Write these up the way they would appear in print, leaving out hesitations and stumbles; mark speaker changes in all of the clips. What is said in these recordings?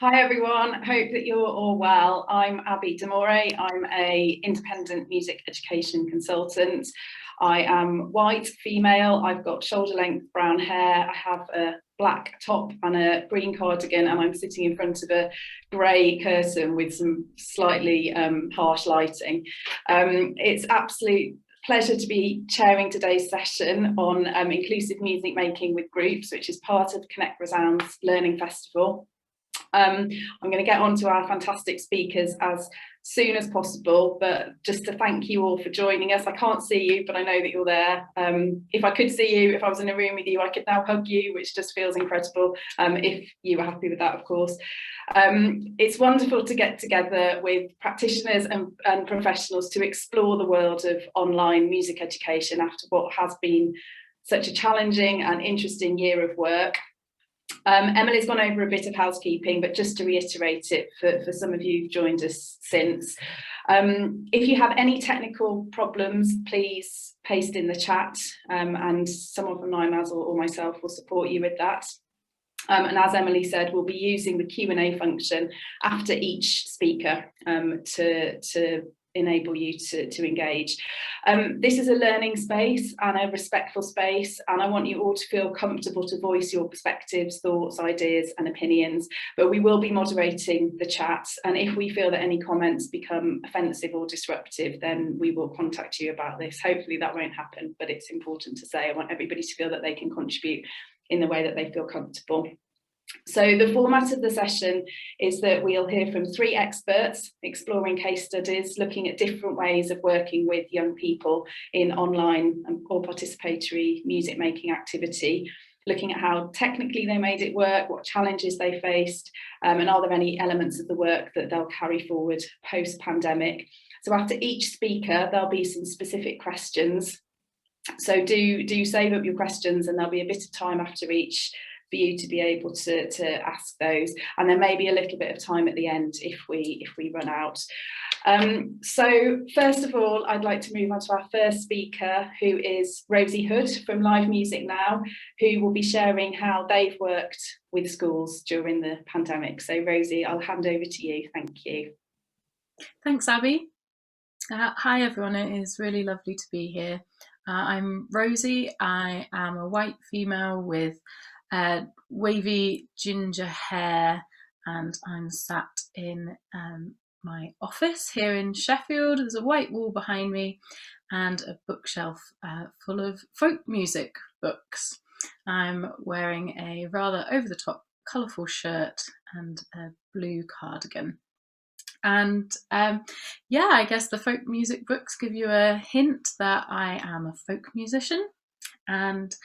Speaker 1: Hi everyone, hope that you're all well. I'm Abby Demore. I'm a independent music education consultant. I am white, female, I've got shoulder length brown hair, I have a black top and a green cardigan, and I'm sitting in front of a grey curtain with some slightly harsh lighting. It's absolute pleasure to be chairing today's session on inclusive music making with groups, which is part of Connect Resound's Learning Festival. I'm going to get on to our fantastic speakers as soon as possible, but just to thank you all for joining us. I can't see you, but I know that you're there. If I could see you, if I was in a room with you, I could now hug you, which just feels incredible, if you were happy with that, of course. It's wonderful to get together with practitioners and professionals to explore the world of online music education after what has been such a challenging and interesting year of work. Emily's gone over a bit of housekeeping, but just to reiterate it for some of you who've joined us since. If you have any technical problems, please paste in the chat, and someone from Nimaz or myself will support you with that. And as Emily said, we'll be using the Q&A function after each speaker to enable you to engage. This is a learning space and a respectful space, and I want you all to feel comfortable to voice your perspectives, thoughts, ideas and opinions, but we will be moderating the chat, and if we feel that any comments become offensive or disruptive, then we will contact you about this. Hopefully that won't happen, but it's important to say I want everybody to feel that they can contribute in the way that they feel comfortable. So the format of the session is that we'll hear from 3 experts exploring case studies, looking at different ways of working with young people in online or participatory music making activity, looking at how technically they made it work, what challenges they faced, and are there any elements of the work that they'll carry forward post-pandemic. So after each speaker, there'll be some specific questions. So do save up your questions, and there'll be a bit of time after each for you to be able to ask those, and there may be a little bit of time at the end if we run out. So first of all, I'd like to move on to our first speaker, who is Rosie Hood from Live Music Now, who will be sharing how they've worked with schools during the pandemic. So Rosie, I'll hand over to you. Thank you.
Speaker 2: Thanks, Abby. Hi everyone, it is really lovely to be here. I'm Rosie. I am a white female with wavy ginger hair, and I'm sat in my office here in Sheffield. There's a white wall behind me and a bookshelf full of folk music books. I'm wearing a rather over-the-top colourful shirt and a blue cardigan. And yeah, I guess the folk music books give you a hint that I am a folk musician. And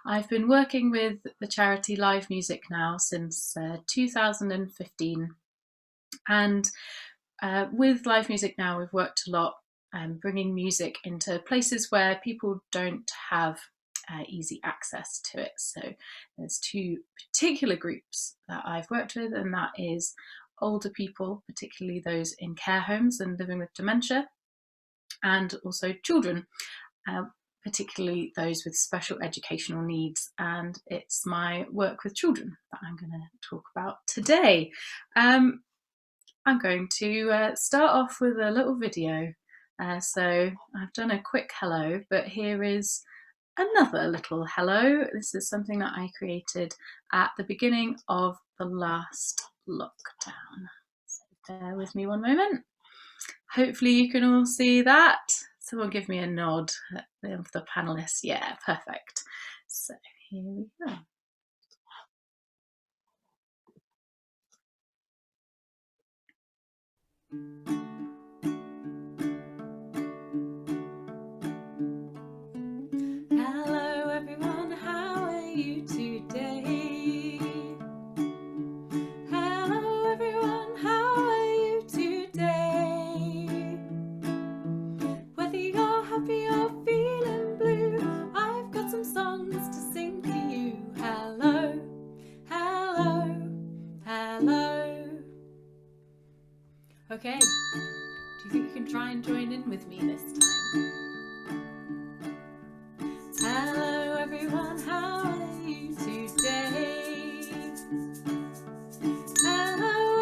Speaker 2: I've been working with the charity Live Music Now since 2015. And with Live Music Now, we've worked a lot bringing music into places where people don't have easy access to it. So there's 2 particular groups that I've worked with, and that is older people, particularly those in care homes and living with dementia, and also children, particularly those with special educational needs. And it's my work with children that I'm going to talk about today. I'm going to start off with a little video. So I've done a quick hello, but here is another little hello. This is something that I created at the beginning of the last lockdown. So bear with me one moment. Hopefully you can all see that. Someone give me a nod of the panelists. Yeah, perfect. So here we go. Hello everyone, how are you today? Hello everyone, how are you today? Whether you're happy or feeling blue, I've got some songs to sing to you. Hello, hello, hello. Okay, do you think you can try and join in with me this time? Hello everyone, how are you today? Hello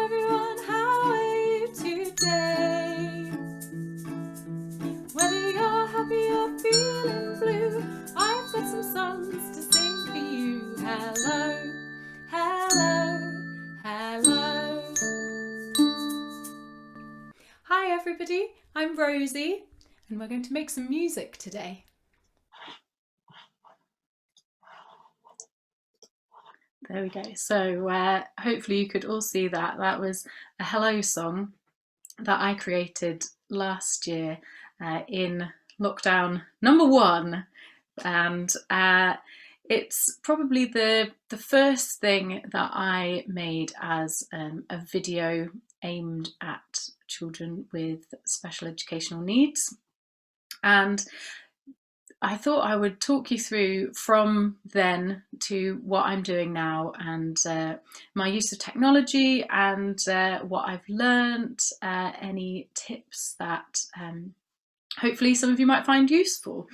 Speaker 2: everybody, I'm Rosie and we're going to make some music today. There we go. So hopefully you could all see that. That was a hello song that I created last year in lockdown number 1, and it's probably the first thing that I made as a video aimed at children with special educational needs. And I thought I would talk you through from then to what I'm doing now, and my use of technology, and what I've learnt, any tips that hopefully some of you might find useful.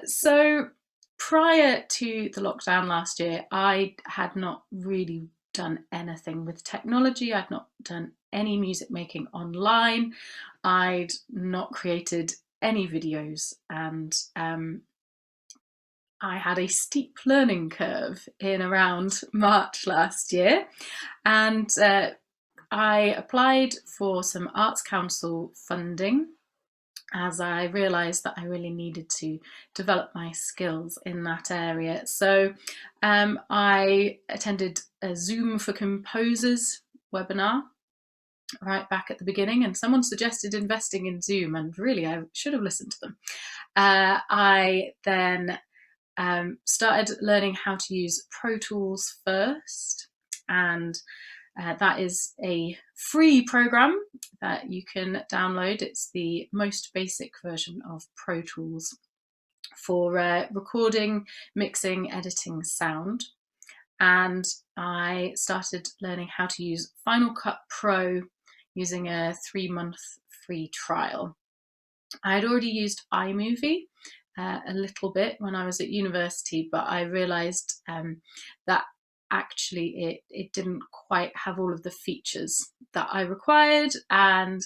Speaker 2: So prior to the lockdown last year, I had not really done anything with technology. I'd not done any music making online. I'd not created any videos, and I had a steep learning curve in around March last year, and I applied for some Arts Council funding as I realised that I really needed to develop my skills in that area. So I attended a Zoom for Composers webinar right back at the beginning, and someone suggested investing in Zoom, and really I should have listened to them. I then started learning how to use Pro Tools first, and that is a free program that you can download. It's the most basic version of Pro Tools for recording, mixing, editing sound. And I started learning how to use Final Cut Pro using a 3-month free trial. I had already used iMovie a little bit when I was at university, but I realised that actually it didn't quite have all of the features that I required, and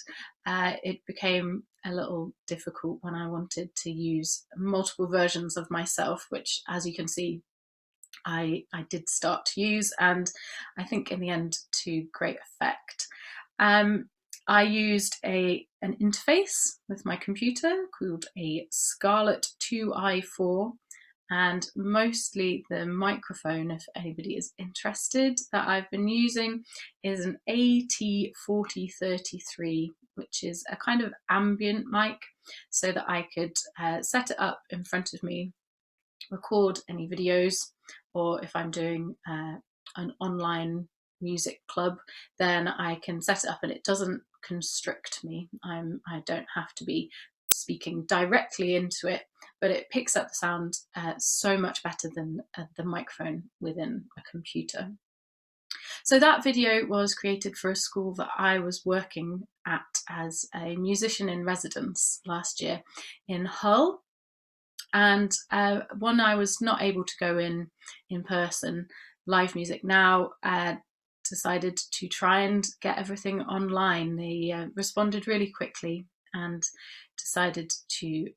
Speaker 2: it became a little difficult when I wanted to use multiple versions of myself, which, as you can see, I did start to use, and I think in the end to great effect. I used an interface with my computer called a Scarlett 2i4, and mostly the microphone, if anybody is interested, that I've been using is an AT4033, which is a kind of ambient mic, so that I could set it up in front of me, record any videos, or if I'm doing an online music club, then I can set it up and it doesn't constrict me. I don't have to be speaking directly into it, but it picks up the sound so much better than the microphone within a computer. So that video was created for a school that I was working at as a musician in residence last year in Hull. And when I was not able to go in person, Live Music Now decided to try and get everything online. They responded really quickly and decided to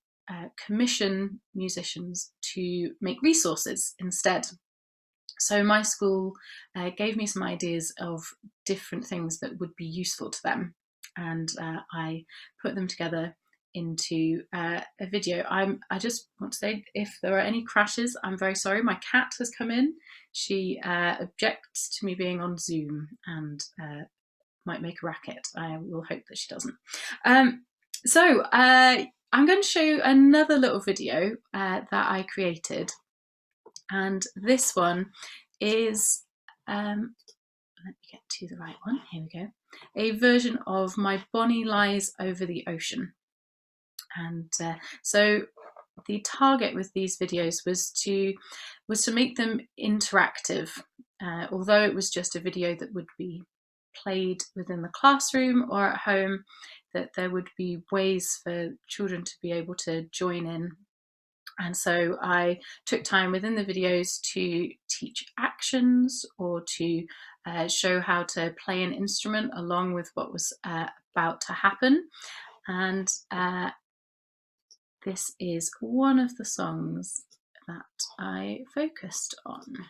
Speaker 2: commission musicians to make resources instead. So my school gave me some ideas of different things that would be useful to them, and I put them together into a video. I just want to say, if there are any crashes, I'm very sorry. My cat has come in. She objects to me being on Zoom and might make a racket. I will hope that she doesn't. So I'm going to show you another little video that I created, and this one is let me get to the right one. Here we go. A version of My Bonnie Lies Over the Ocean. And so the target with these videos was to make them interactive, although it was just a video that would be played within the classroom or at home, that there would be ways for children to be able to join in. And so I took time within the videos to teach actions, or to show how to play an instrument along with what was about to happen. And this is one of the songs that I focused on.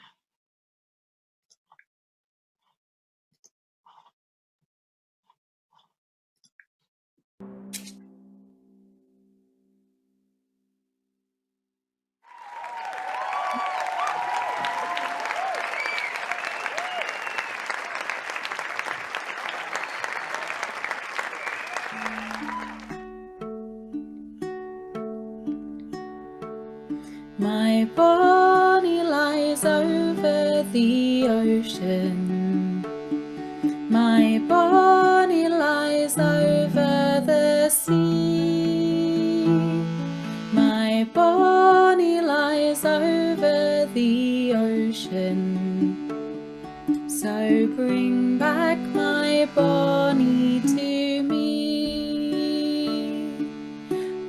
Speaker 2: My Bonnie lies over the sea. My Bonnie lies over the ocean. So bring back my Bonnie to me.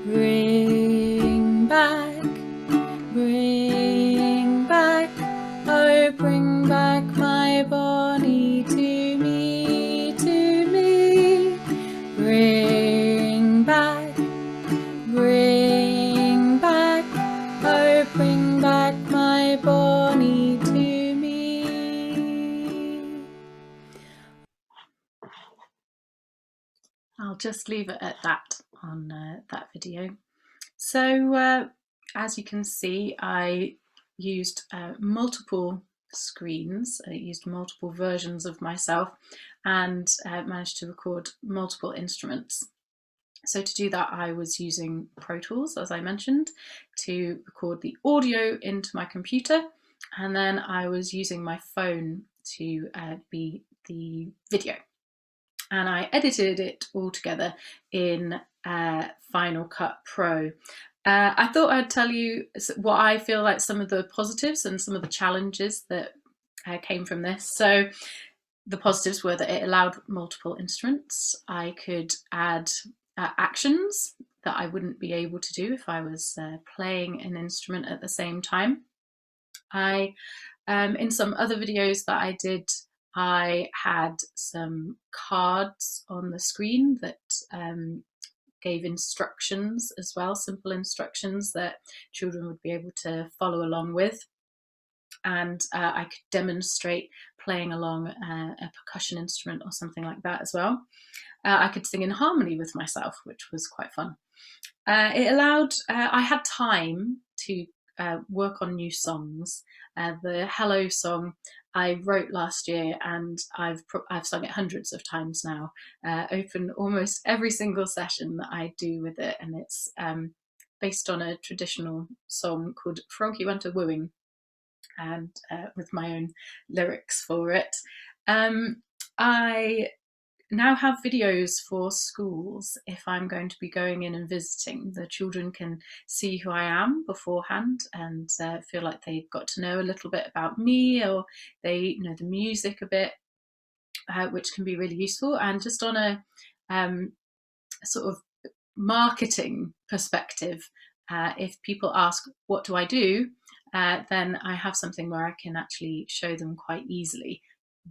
Speaker 2: Bring back, oh bring back my Bonnie to me, to me. Bring back, oh bring back my Bonnie to me. I'll just leave it at that on that video. So as you can see, I used multiple screens, I used multiple versions of myself, and managed to record multiple instruments. So to do that, I was using Pro Tools, as I mentioned, to record the audio into my computer, and then I was using my phone to be the video. And I edited it all together in Final Cut Pro. I thought I'd tell you what I feel like some of the positives and some of the challenges that came from this. So the positives were that it allowed multiple instruments. I could add actions that I wouldn't be able to do if I was playing an instrument at the same time. In some other videos that I did, I had some cards on the screen that gave instructions as well, simple instructions that children would be able to follow along with. And I could demonstrate playing along a percussion instrument or something like that as well. I could sing in harmony with myself, which was quite fun. It allowed, I had time to work on new songs. The Hello song I wrote last year, and I've sung it hundreds of times now. Open almost every single session that I do with it, and it's based on a traditional song called Frankie Went a Wooing, and with my own lyrics for it. I now have videos for schools. If I'm going to be going in and visiting, the children can see who I am beforehand and feel like they've got to know a little bit about me, or they know the music a bit, which can be really useful. And just on a sort of marketing perspective, if people ask, what do I do? Then I have something where I can actually show them quite easily,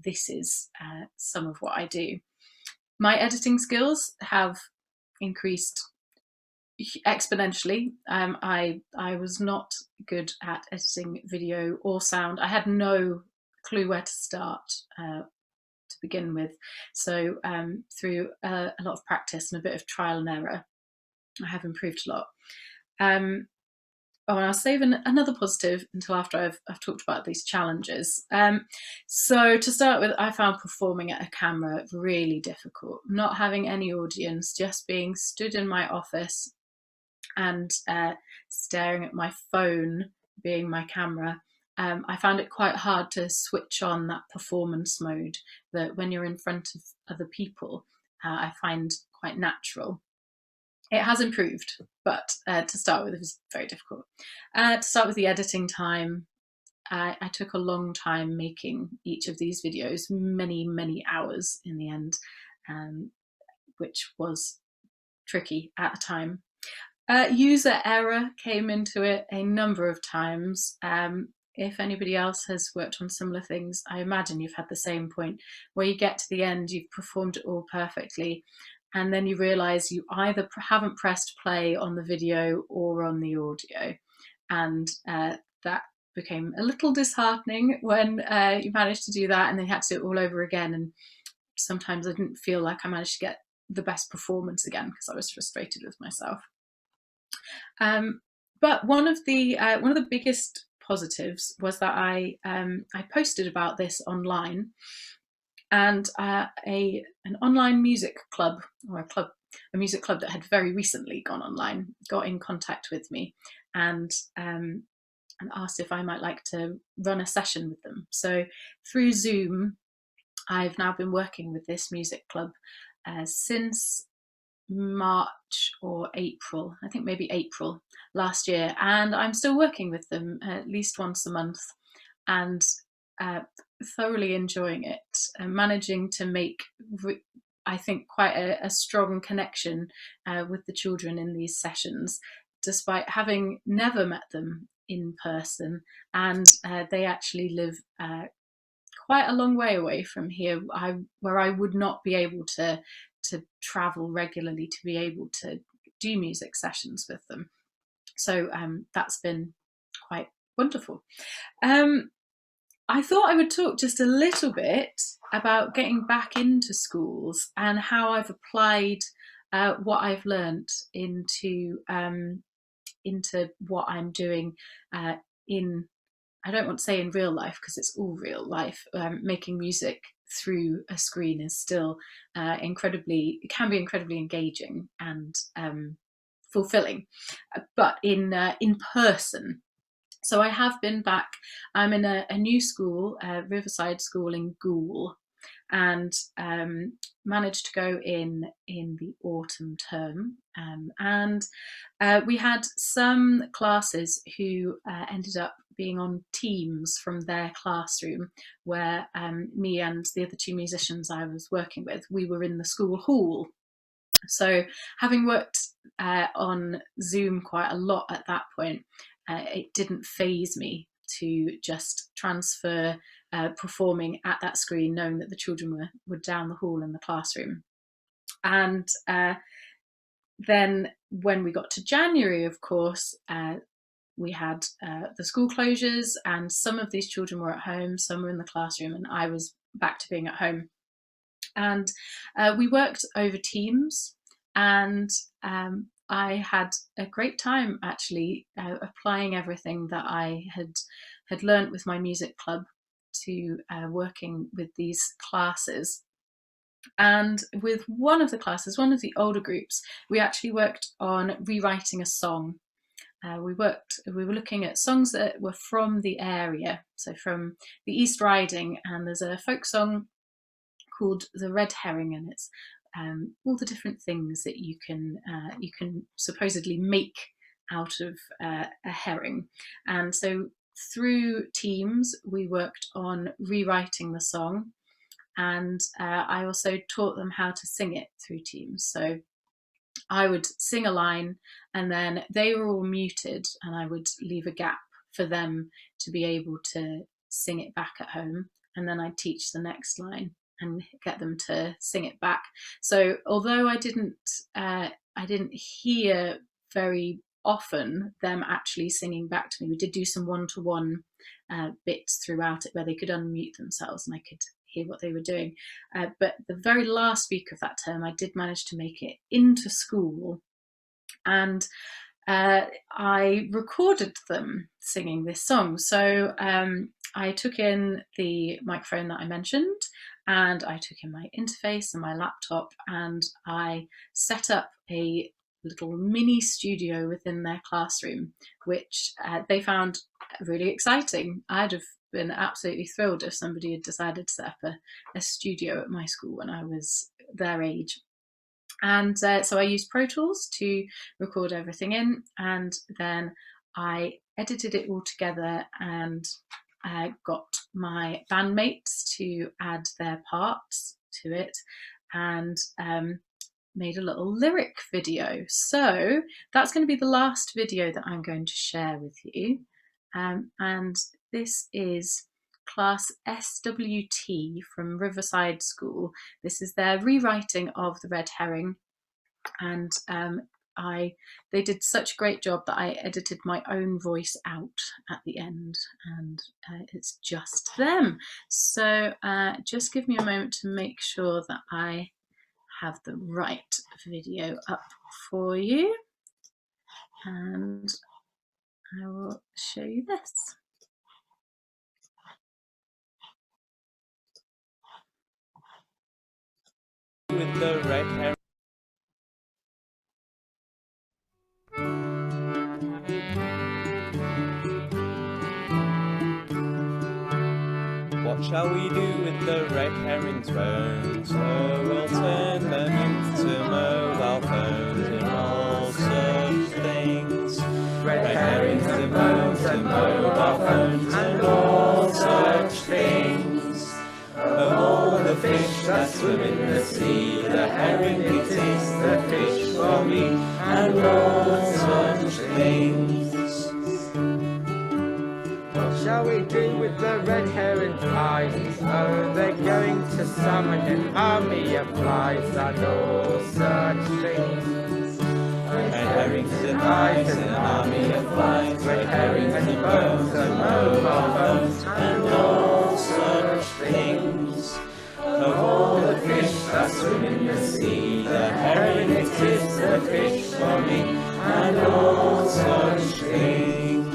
Speaker 2: this is some of what I do. My editing skills have increased exponentially. I was not good at editing video or sound. I had no clue where to start to begin with. So through a lot of practice and a bit of trial and error, I have improved a lot. And I'll save another positive until after I've talked about these challenges. So to start with, I found performing at a camera really difficult. Not having any audience, just being stood in my office and staring at my phone being my camera. I found it quite hard to switch on that performance mode that when you're in front of other people, I find quite natural. It has improved, but to start with, it was very difficult. To start with the editing time, I took a long time making each of these videos, many hours in the end, which was tricky at the time. User error came into it a number of times. If anybody else has worked on similar things, I imagine you've had the same point where you get to the end, you've performed it all perfectly, and then you realise you either haven't pressed play on the video or on the audio. And that became a little disheartening when you managed to do that and then you had to do it all over again. And sometimes I didn't feel like I managed to get the best performance again because I was frustrated with myself. But one of the biggest positives was that I posted about this online. And an online music club, or a music club that had very recently gone online, got in contact with me and asked if I might like to run a session with them. So through Zoom, I've now been working with this music club since March or April, I think maybe April last year, and I'm still working with them at least once a month, and thoroughly enjoying it, and managing to make, I think, quite a strong connection with the children in these sessions, despite having never met them in person, and they actually live quite a long way away from here, where I would not be able to travel regularly to be able to do music sessions with them. So that's been quite wonderful. I thought I would talk just a little bit about getting back into schools and how I've applied what I've learnt into what I'm doing in, I don't want to say in real life because it's all real life. Making music through a screen is still it can be incredibly engaging and fulfilling, but in person. So I have been back. I'm in a new school, Riverside School in Goole, and managed to go in the autumn term, and we had some classes who ended up being on teams from their classroom, where me and the other two musicians I was working with, we were in the school hall. So having worked on Zoom quite a lot at that point, it didn't faze me to just transfer performing at that screen, knowing that the children were down the hall in the classroom. And then when we got to January, of course, we had the school closures, and some of these children were at home, some were in the classroom, and I was back to being at home. And we worked over Teams, and I had a great time actually applying everything that I had learnt with my music club to working with these classes. And with one of the classes, one of the older groups, we actually worked on rewriting a song. We were looking at songs that were from the area, so from the East Riding, and there's a folk song called The Red Herring, and it's all the different things that you can supposedly make out of a herring. And so through Teams, we worked on rewriting the song, and I also taught them how to sing it through Teams. So I would sing a line, and then they were all muted, and I would leave a gap for them to be able to sing it back at home, and then I'd teach the next line and get them to sing it back. So although I didn't hear very often them actually singing back to me, we did do some one-to-one bits throughout it where they could unmute themselves and I could hear what they were doing. But the very last week of that term, I did manage to make it into school, and I recorded them singing this song. So I took in the microphone that I mentioned, and I took in my interface and my laptop, and I set up a little mini studio within their classroom, which they found really exciting. I'd have been absolutely thrilled if somebody had decided to set up a studio at my school when I was their age. And so I used Pro Tools to record everything in, and then I edited it all together and got my bandmates to add their parts to it, and made a little lyric video. So that's going to be the last video that I'm going to share with you. And this is class SWT from Riverside School. This is their rewriting of The Red Herring, and they did such a great job that I edited my own voice out at the end, and it's just them. So just give me a moment to make sure that I have the right video up for you, and I will show you this.
Speaker 3: With the red hair. What shall we do with the red herring herrings roam, so we'll turn them into mobile phones and all such things. Red herrings and bones and mobile phones and all such things. Of all the fish that swim in the sea, the herring it is the fish for me, and all such things.
Speaker 4: What shall we do with the red herring's eyes? Oh, they're going to summon an army of flies and all such things.
Speaker 3: Red herrings and eyes and an army of flies, red herrings and bones and mobile phones and all such things. Of all the fish that swim in the sea, the herring it is the fish for me, and all such things.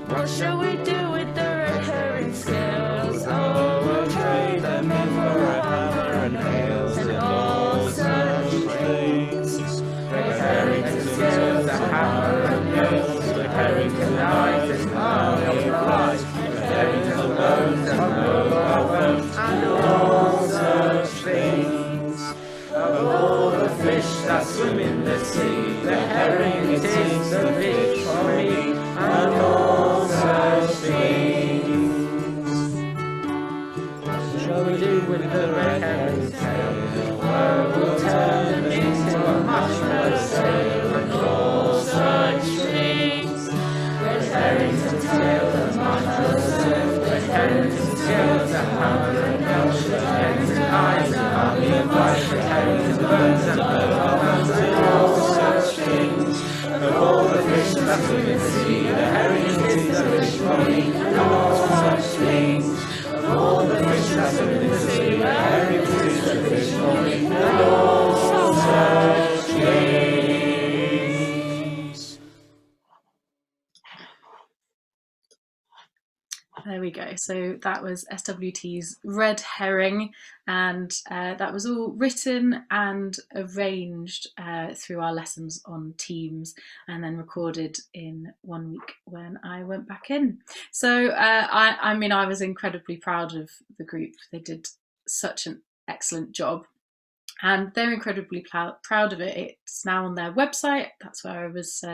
Speaker 4: What shall we do with the red herring scales?
Speaker 3: Oh, we'll trade them in for a hammer and nails and all such things.
Speaker 4: Red herrings and scales, a hammer and nails, red herrings and eyes and army of flies, red herrings and bones and mobile phones and all such things. Of all the fish that swim in the sea, the herring it is the fish for me, and all such things. What shall we do with the red herring's tail? Oh, we'll turn them into a marshmallow sail and all such things. Red herrings and tails and marshmallow sail, red herrings and tails and hammer and nails, red herrings and eyes and army of flies, red herrings and bones and mobile phones and all such things. Of all the fish that swim in the sea, the herring is the fish for me, and all such things. Of all the fish that swim in the sea, the herring is the fish for me, and all such things.
Speaker 2: There we go. So that was SWT's Red Herring, and that was all written and arranged through our lessons on Teams, and then recorded in 1 week when I went back in. So I mean, I was incredibly proud of the group. They did such an excellent job, and they're incredibly proud of it. It's now on their website. That's where I was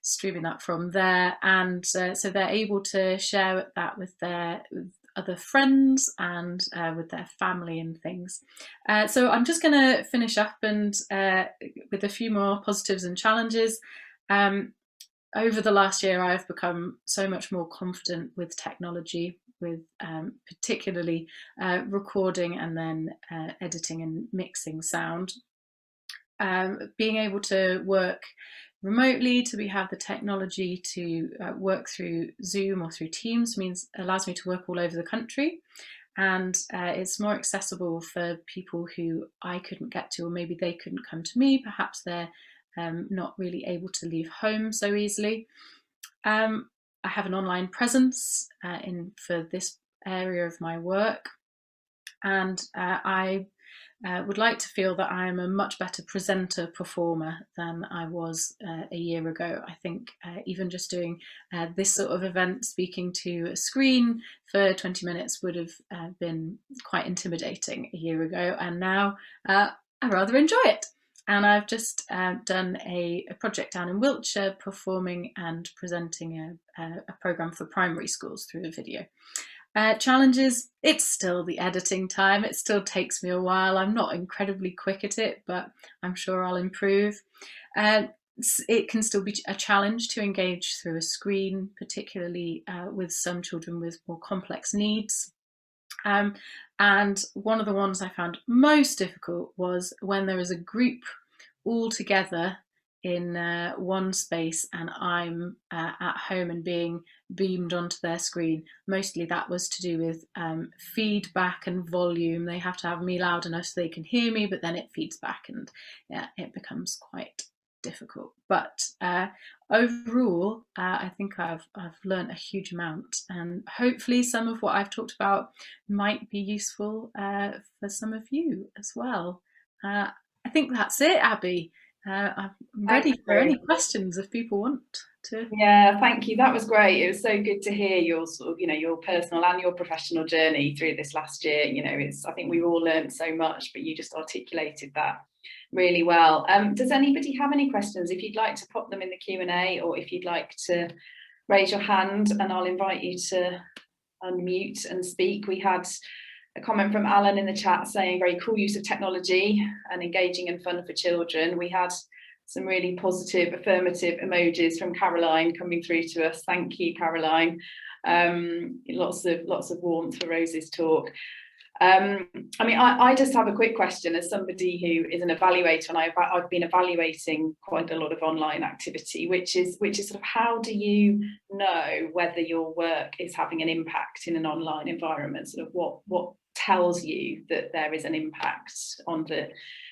Speaker 2: streaming that from there, and so they're able to share that with their other friends and with their family and things. So I'm just going to finish up and with a few more positives and challenges. Over the last year, I've become so much more confident with technology, with particularly recording and then editing and mixing sound. Being able to work remotely, to have the technology to work through Zoom or through Teams allows me to work all over the country, and it's more accessible for people who I couldn't get to, or maybe they couldn't come to me. Perhaps they're not really able to leave home so easily. I have an online presence for this area of my work, and I would like to feel that I am a much better presenter performer than I was a year ago. I think even just doing this sort of event, speaking to a screen for 20 minutes would have been quite intimidating a year ago, and now I rather enjoy it. And I've just done a project down in Wiltshire, performing and presenting a programme for primary schools through a video. Challenges, it's still the editing time. It still takes me a while. I'm not incredibly quick at it, but I'm sure I'll improve. It can still be a challenge to engage through a screen, particularly with some children with more complex needs. And one of the ones I found most difficult was when there is a group all together in one space and I'm at home and being beamed onto their screen. Mostly that was to do with feedback and volume. They have to have me loud enough so they can hear me, but then it feeds back, and yeah, it becomes quite difficult. But overall, I think I've learned a huge amount, and hopefully some of what I've talked about might be useful for some of you as well. I think that's it, Abby. I'm ready for any questions if people want to.
Speaker 1: Yeah, thank you. That was great. It was so good to hear your sort of, your personal and your professional journey through this last year. I think we've all learned so much, but you just articulated that really well. Does anybody have any questions? If you'd like to pop them in the Q&A, or if you'd like to raise your hand and I'll invite you to unmute and speak. We had a comment from Alan in the chat saying very cool use of technology and engaging and fun for children. We had some really positive affirmative emojis from Caroline coming through to us. Thank you, Caroline. Lots of warmth for Rosie's talk. I just have a quick question as somebody who is an evaluator, and I've been evaluating quite a lot of online activity, which is sort of, how do you know whether your work is having an impact in an online environment? Sort of what tells you that there is an impact on the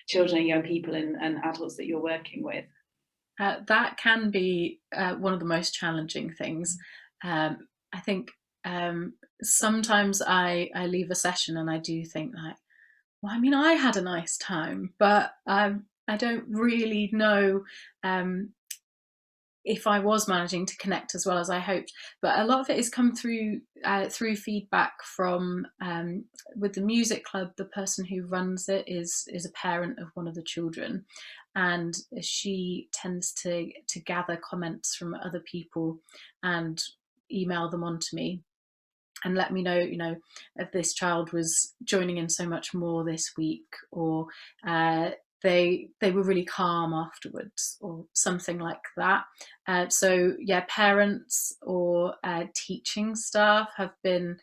Speaker 1: children and young people and adults that you're working with?
Speaker 2: That can be one of the most challenging things. I think sometimes I leave a session and I do think like, well, I mean, I had a nice time, but I don't really know if I was managing to connect as well as I hoped. But a lot of it has come through feedback from with the music club. The person who runs it is a parent of one of the children, and she tends to gather comments from other people and email them on to me and let me know, if this child was joining in so much more this week, or they were really calm afterwards, or something like that. So yeah, parents or teaching staff have been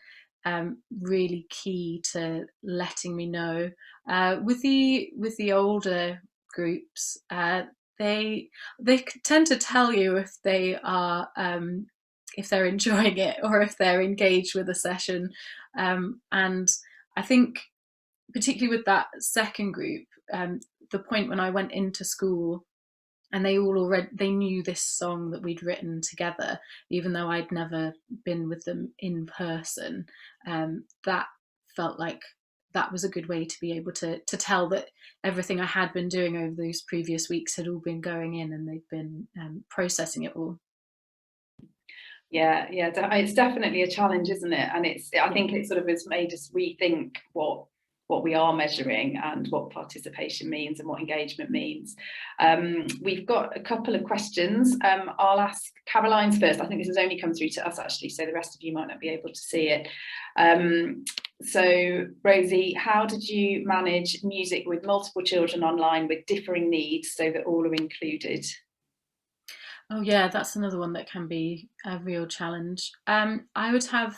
Speaker 2: really key to letting me know. With the older groups, they tend to tell you if they are if they're enjoying it or if they're engaged with a session. And I think particularly with that second group, the point when I went into school and they knew this song that we'd written together, even though I'd never been with them in person, that felt like that was a good way to be able to tell that everything I had been doing over those previous weeks had all been going in and they've been processing it all.
Speaker 1: Yeah, it's definitely a challenge, isn't it? And I think it sort of has made us rethink what we are measuring and what participation means and what engagement means. We've got a couple of questions. I'll ask Caroline's first. I think this has only come through to us actually, so the rest of you might not be able to see it. So Rosie, how did you manage music with multiple children online with differing needs so that all are included?
Speaker 2: Oh yeah, that's another one that can be a real challenge. I would have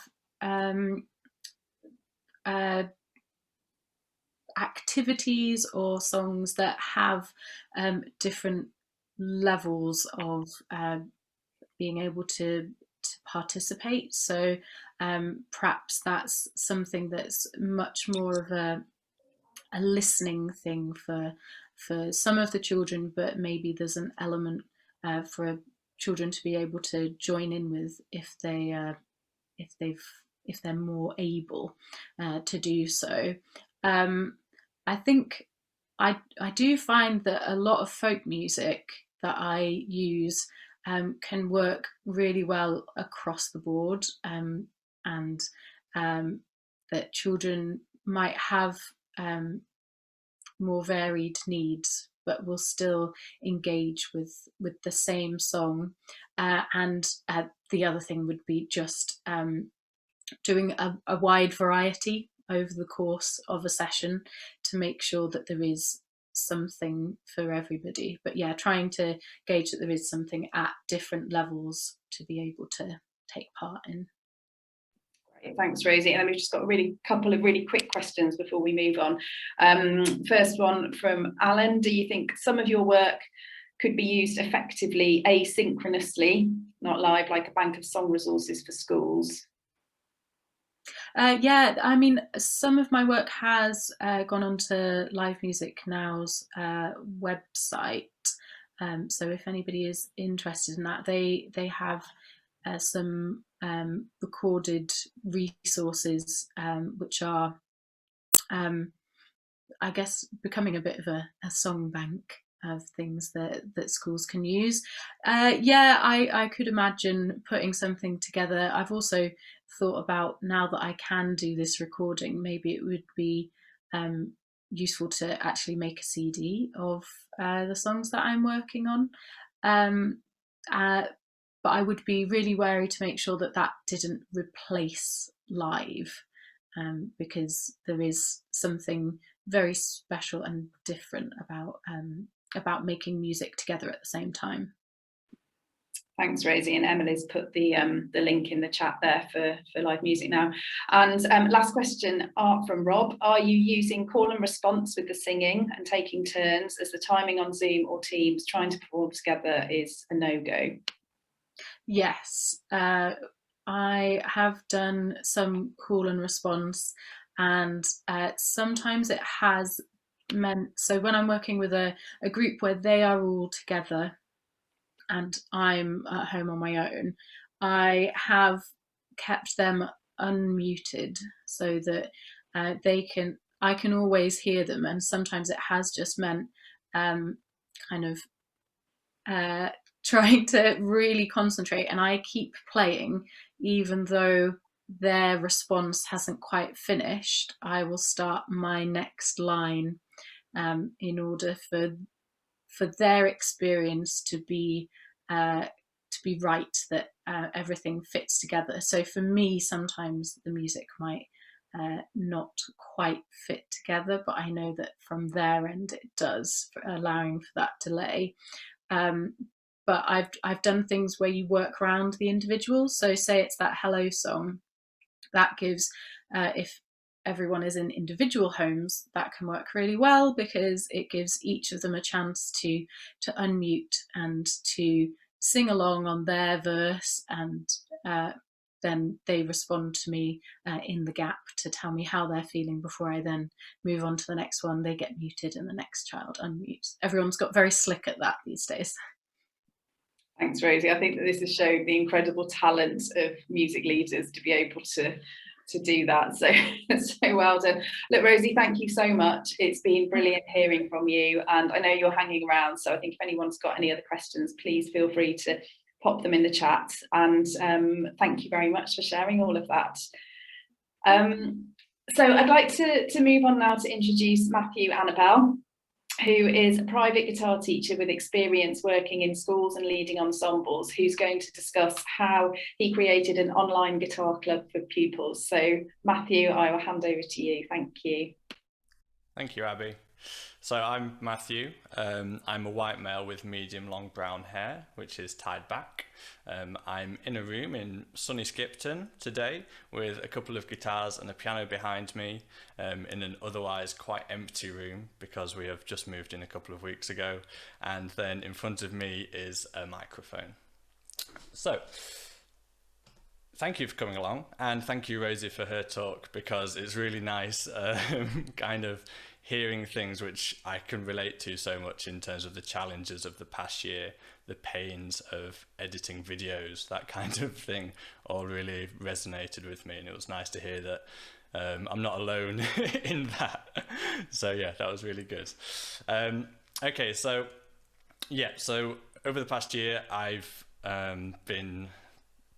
Speaker 2: activities or songs that have different levels of being able to participate. So perhaps that's something that's much more of a listening thing for some of the children, but maybe there's an element for children to be able to join in with if they're more able to do so. I think I do find that a lot of folk music that I use can work really well across the board, and that children might have more varied needs but will still engage with the same song. And the other thing would be just doing a wide variety over the course of a session to make sure that there is something for everybody. But yeah, trying to gauge that there is something at different levels to be able to take part in.
Speaker 1: Thanks, Rosie. And we've just got a couple of really quick questions before we move on. First one from Alan. Do you think some of your work could be used effectively asynchronously, not live, like a bank of song resources for schools?
Speaker 2: Yeah, I mean, some of my work has gone onto Live Music Now's website. So if anybody is interested in that, they have some recorded resources which are, I guess, becoming a bit of a song bank things that schools can use. Yeah, I could imagine putting something together. I've also thought about, now that I can do this recording, maybe it would be useful to actually make a CD of the songs that I'm working on. But I would be really wary to make sure that that didn't replace live, because there is something very special and different about making music together at the same time.
Speaker 1: Thanks, Rosie, and Emily's put the link in the chat there for live music now. And last question from Rob: are you using call and response with the singing and taking turns, as the timing on Zoom or Teams trying to perform together is a no-go?
Speaker 2: Yes, I have done some call and response, and sometimes it has meant, so when I'm working with a group where they are all together and I'm at home on my own, I have kept them unmuted so that I can always hear them, and sometimes it has just meant kind of trying to really concentrate, and I keep playing even though their response hasn't quite finished. I will start my next line in order for their experience to be right, that everything fits together. So for me, sometimes the music might not quite fit together, but I know that from their end it does, allowing for that delay. But I've done things where you work around the individuals. So say it's that hello song, that gives, if everyone is in individual homes, that can work really well, because it gives each of them a chance to unmute and to sing along on their verse, and then they respond to me in the gap to tell me how they're feeling before I then move on to the next one. They get muted and the next child unmutes. Everyone's got very slick at that these days.
Speaker 1: Thanks, Rosie. I think that this has shown the incredible talent of music leaders to be able to do that. So well done. Look, Rosie, thank you so much. It's been brilliant hearing from you, and I know you're hanging around, so I think if anyone's got any other questions, please feel free to pop them in the chat. And thank you very much for sharing all of that. So I'd like to move on now to introduce Matthew Annable, who is a private guitar teacher with experience working in schools and leading ensembles, who's going to discuss how he created an online guitar club for pupils. So Matthew, I will hand over to you. Thank you.
Speaker 3: Thank you, Abby. So I'm Matthew. I'm a white male with medium long brown hair, which is tied back. I'm in a room in sunny Skipton today with a couple of guitars and a piano behind me, in an otherwise quite empty room because we have just moved in a couple of weeks ago. And then in front of me is a microphone. So thank you for coming along, and thank you, Rosie, for her talk, because it's really nice kind of hearing things which I can relate to so much in terms of the challenges of the past year, the pains of editing videos, that kind of thing, all really resonated with me, and it was nice to hear that I'm not alone in that. So yeah, that was really good. Okay, so yeah, so over the past year I've been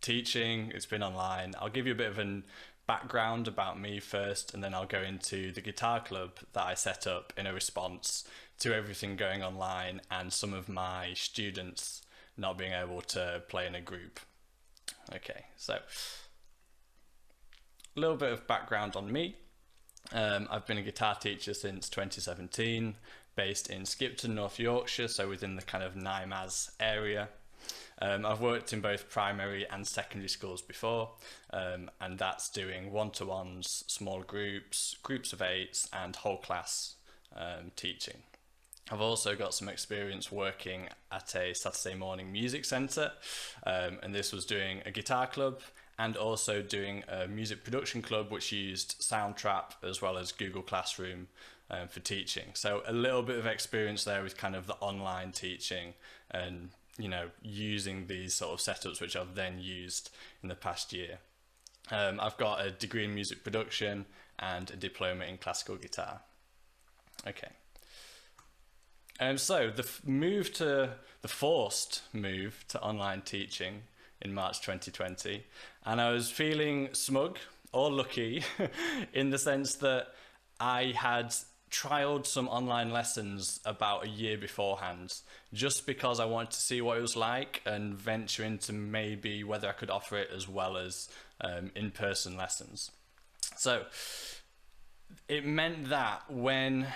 Speaker 3: teaching, it's been online. I'll give you a bit of an background about me first, and then I'll go into the guitar club that I set up in a response to everything going online and some of my students not being able to play in a group. Okay, so a little bit of background on me. I've been a guitar teacher since 2017, based in Skipton, North Yorkshire, so within the kind of Nymaz area. I've worked in both primary and secondary schools before, and that's doing one-to-ones, small groups, groups of 8s, and whole class teaching. I've also got some experience working at a Saturday morning music centre, and this was doing a guitar club and also doing a music production club which used Soundtrap as well as Google Classroom for teaching. So a little bit of experience there with kind of the online teaching and, you know, using these sort of setups which I've then used in the past year. I've got a degree in music production and a diploma in classical guitar. Okay. So the forced move to online teaching in March 2020, and I was feeling smug or lucky in the sense that I had trialed some online lessons about a year beforehand, just because I wanted to see what it was like and venture into maybe whether I could offer it as well as in-person lessons. So it meant that when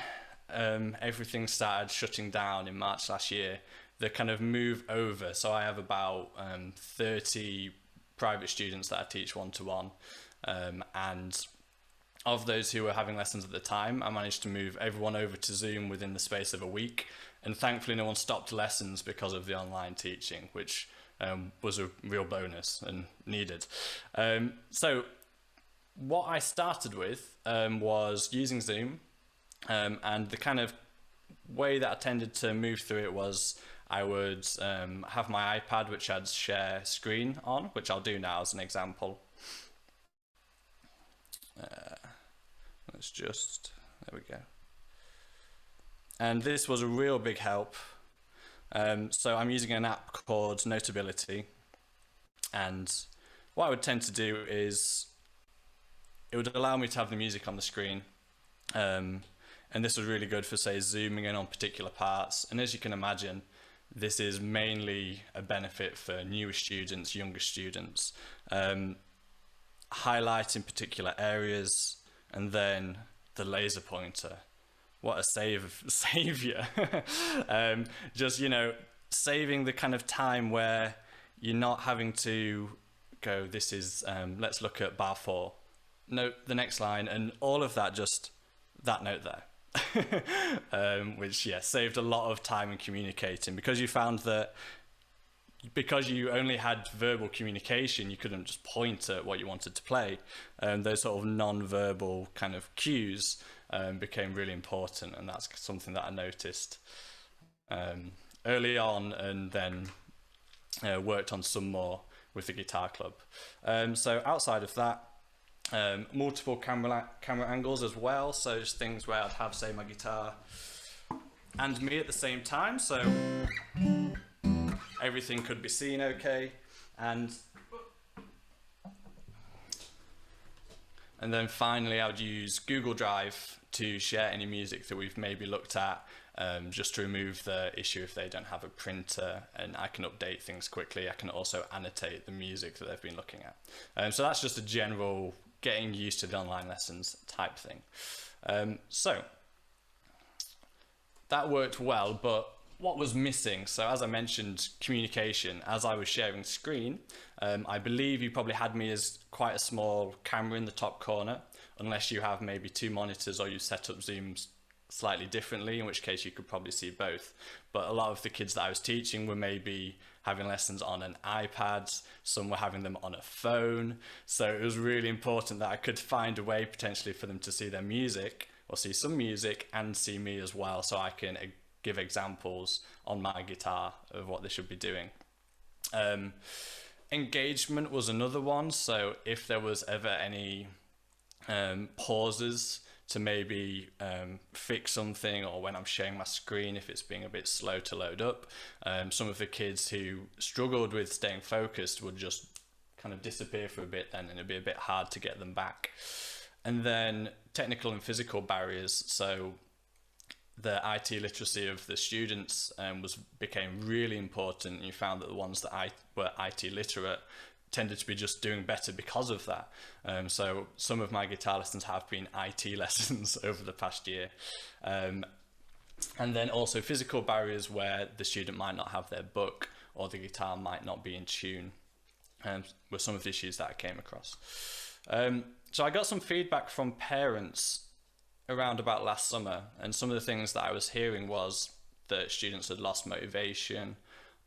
Speaker 3: everything started shutting down in March last year, the kind of move over, so I have about 30 private students that I teach one-to-one, and of those who were having lessons at the time, I managed to move everyone over to Zoom within the space of a week, and thankfully no one stopped lessons because of the online teaching, which was a real bonus and needed. So what I started with was using Zoom, and the kind of way that I tended to move through it was I would have my iPad, which I'd share screen on, which I'll do now as an example. Let's just, there we go. And this was a real big help. So I'm using an app called Notability, and what I would tend to do is it would allow me to have the music on the screen, and this was really good for, say, zooming in on particular parts. And as you can imagine, this is mainly a benefit for newer students, younger students, highlighting particular areas, and then the laser pointer. What a savior. Just, you know, saving the kind of time where you're not having to go, this is, let's look at bar 4. Note the next line, and all of that, just that note there. Which, yeah, saved a lot of time in communicating, because you found that because you only had verbal communication, you couldn't just point at what you wanted to play. Those sort of non-verbal kind of cues became really important, and that's something that I noticed early on, and then worked on some more with the guitar club. So outside of that, multiple camera angles as well, so just things where I'd have, say, my guitar and me at the same time, so everything could be seen okay. And then finally I would use Google Drive to share any music that we've maybe looked at, just to remove the issue if they don't have a printer, and I can update things quickly. I can also annotate the music that they've been looking at. So that's just a general getting used to the online lessons type thing. So that worked well, but what was missing? So as I mentioned, communication. As I was sharing screen, I believe you probably had me as quite a small camera in the top corner, unless you have maybe 2 monitors or you set up Zooms slightly differently, in which case you could probably see both. But a lot of the kids that I was teaching were maybe having lessons on an iPad, some were having them on a phone. So it was really important that I could find a way potentially for them to see their music, or see some music and see me as well, so I can give examples on my guitar of what they should be doing. Engagement was another one, so if there was ever any pauses to maybe fix something, or when I'm sharing my screen, if it's being a bit slow to load up, some of the kids who struggled with staying focused would just kind of disappear for a bit then, and it'd be a bit hard to get them back. And then technical and physical barriers, so the IT literacy of the students became really important. You found that the ones that were IT literate tended to be just doing better because of that. So some of my guitar lessons have been IT lessons over the past year. And then also physical barriers where the student might not have their book, or the guitar might not be in tune, were some of the issues that I came across. So I got some feedback from parents around about last summer, and some of the things that I was hearing was that students had lost motivation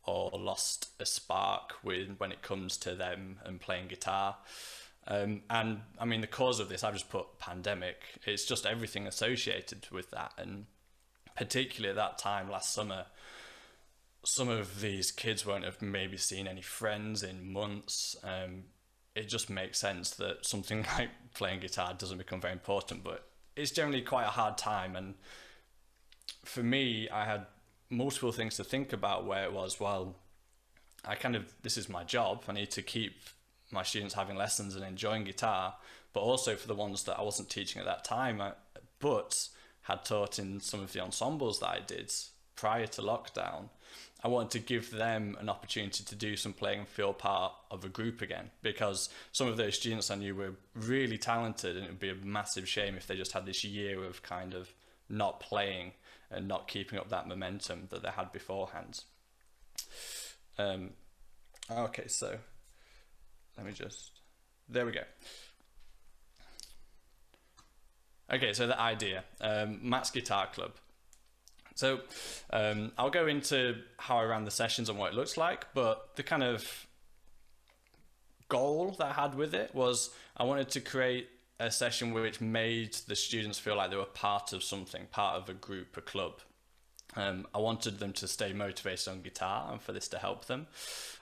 Speaker 3: or lost a spark when it comes to them and playing guitar. And I mean, the cause of this, I've just put pandemic. It's just everything associated with that, and particularly at that time last summer, some of these kids won't have maybe seen any friends in months. It just makes sense that something like playing guitar doesn't become very important, but it's generally quite a hard time. And for me, I had multiple things to think about, where it was, well, this is my job. I need to keep my students having lessons and enjoying guitar, but also for the ones that I wasn't teaching at that time, but had taught in some of the ensembles that I did prior to lockdown, I wanted to give them an opportunity to do some playing and feel part of a group again, because some of those students I knew were really talented, and it would be a massive shame if they just had this year of kind of not playing and not keeping up that momentum that they had beforehand. Okay, so let me there we go. Okay, so the idea, Matt's Guitar Club. So I'll go into how I ran the sessions and what it looks like, but the kind of goal that I had with it was I wanted to create a session which made the students feel like they were part of something, part of a group, a club. I wanted them to stay motivated on guitar and for this to help them.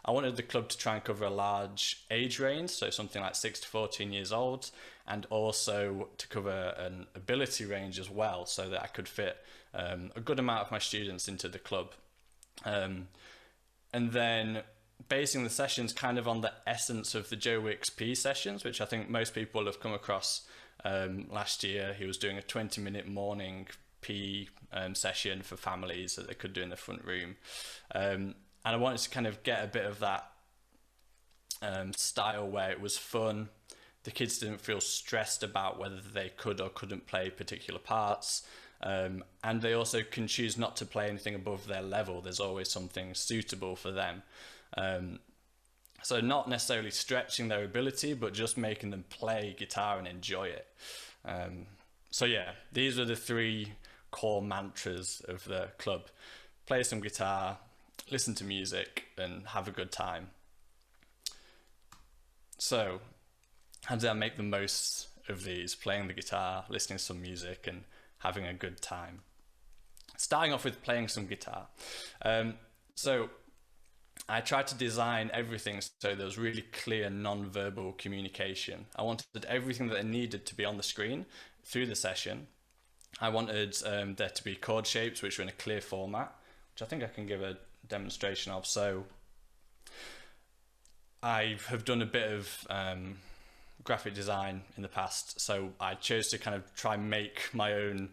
Speaker 3: I wanted the club to try and cover a large age range, so something like 6 to 14 years old, and also to cover an ability range as well, so that I could fit a good amount of my students into the club. And then basing the sessions kind of on the essence of the Joe Wicks P sessions, which I think most people have come across. Last year he was doing a 20-minute morning P session for families that they could do in the front room, and I wanted to kind of get a bit of that style where it was fun. The kids didn't feel stressed about whether they could or couldn't play particular parts, and they also can choose not to play anything above their level. There's always something suitable for them, so not necessarily stretching their ability, but just making them play guitar and enjoy it. So yeah, these are the 3 core mantras of the club: play some guitar, listen to music, and have a good time. So how did I make the most of these? Playing the guitar, listening to some music, and having a good time. Starting off with playing some guitar. So I tried to design everything so there was really clear non-verbal communication. I wanted everything that I needed to be on the screen through the session. I wanted there to be chord shapes which were in a clear format, which I think I can give a demonstration of. So I have done a bit of graphic design in the past, so I chose to kind of try and make my own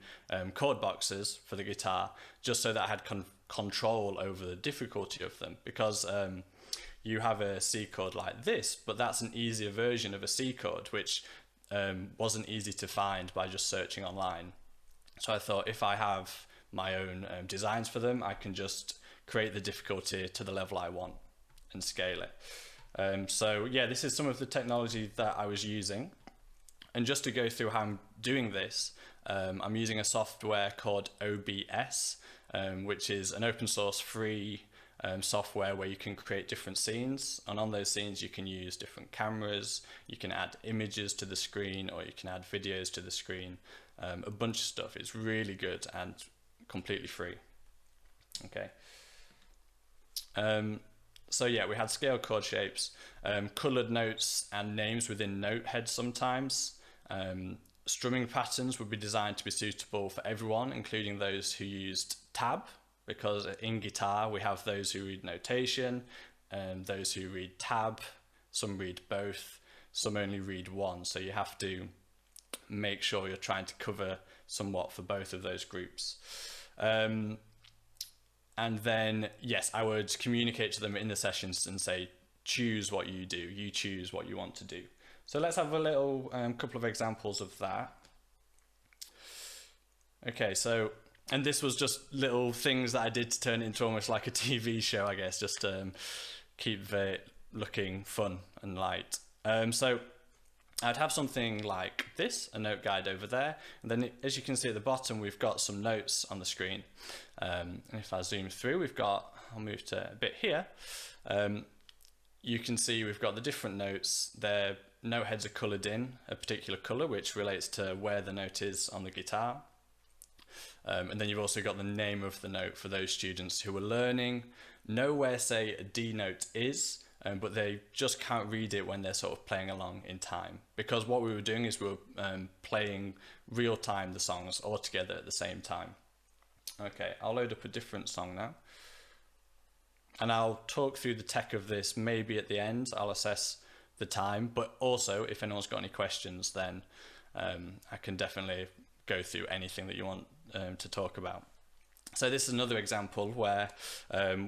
Speaker 3: chord boxes for the guitar, just so that I had control over the difficulty of them, because you have a C chord like this, but that's an easier version of a C chord, which wasn't easy to find by just searching online. So I thought, if I have my own designs for them, I can just create the difficulty to the level I want and scale it. So yeah, this is some of the technology that I was using. And just to go through how I'm doing this, I'm using a software called OBS, which is an open source free software where you can create different scenes, and on those scenes you can use different cameras, you can add images to the screen, or you can add videos to the screen, a bunch of stuff. It's really good and completely free. Okay. So yeah, we had scale chord shapes, colored notes and names within note heads sometimes. Strumming patterns would be designed to be suitable for everyone, including those who used tab, because in guitar we have those who read notation and those who read tab. Some read both, some only read one, so you have to make sure you're trying to cover somewhat for both of those groups. And then yes, I would communicate to them in the sessions and say, choose what you do, you choose what you want to do. So let's have a little couple of examples of that. Okay, so, and this was just little things that I did to turn it into almost like a TV show, I guess, just to keep it looking fun and light. So I'd have something like this, a note guide over there, and then as you can see at the bottom, we've got some notes on the screen. And if I zoom through, I'll move to a bit here. You can see we've got the different notes. Their note heads are colored in a particular color, which relates to where the note is on the guitar. And then you've also got the name of the note for those students who are learning, know where, say, a D note is, but they just can't read it when they're sort of playing along in time. Because what we were doing is we were playing real time the songs all together at the same time. Okay, I'll load up a different song now. And I'll talk through the tech of this maybe at the end. I'll assess the time, but also if anyone's got any questions, then I can definitely go through anything that you want to talk about. So this is another example where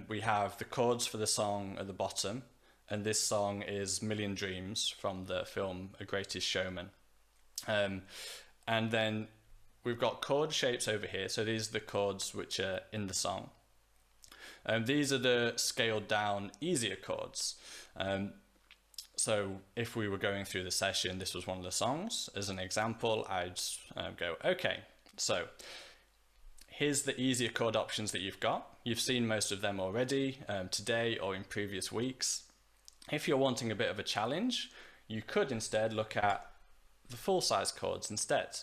Speaker 3: we have the chords for the song at the bottom, and this song is Million Dreams from the film A Greatest Showman. And then we've got chord shapes over here, so these are the chords which are in the song. These are the scaled down easier chords. So if we were going through the session, this was one of the songs. As an example, I'd go, okay, so here's the easier chord options that you've got. You've seen most of them already today or in previous weeks. If you're wanting a bit of a challenge, you could instead look at the full size chords instead.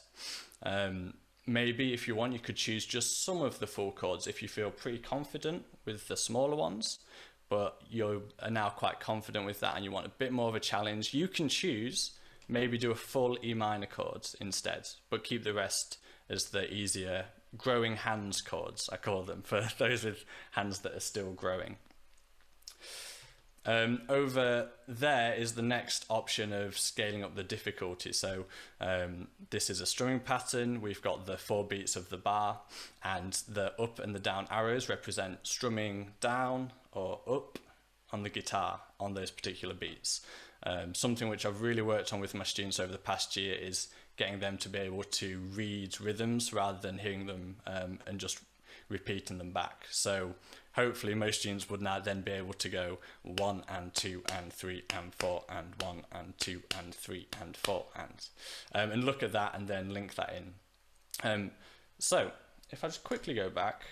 Speaker 3: Maybe if you want, you could choose just some of the full chords if you feel pretty confident with the smaller ones, but you are now quite confident with that and you want a bit more of a challenge. You can choose, maybe do a full E minor chords instead, but keep the rest as the easier growing hands chords, I call them, for those with hands that are still growing. Over there is the next option of scaling up the difficulty. So this is a strumming pattern. We've got the 4 beats of the bar, and the up and the down arrows represent strumming down or up on the guitar on those particular beats. Something which I've really worked on with my students over the past year is getting them to be able to read rhythms rather than hearing them and just repeating them back. So hopefully most students would now then be able to go 1 and 2 and 3 and 4 and 1 and 2 and 3 and 4 and look at that and then link that in. So if I just quickly go back,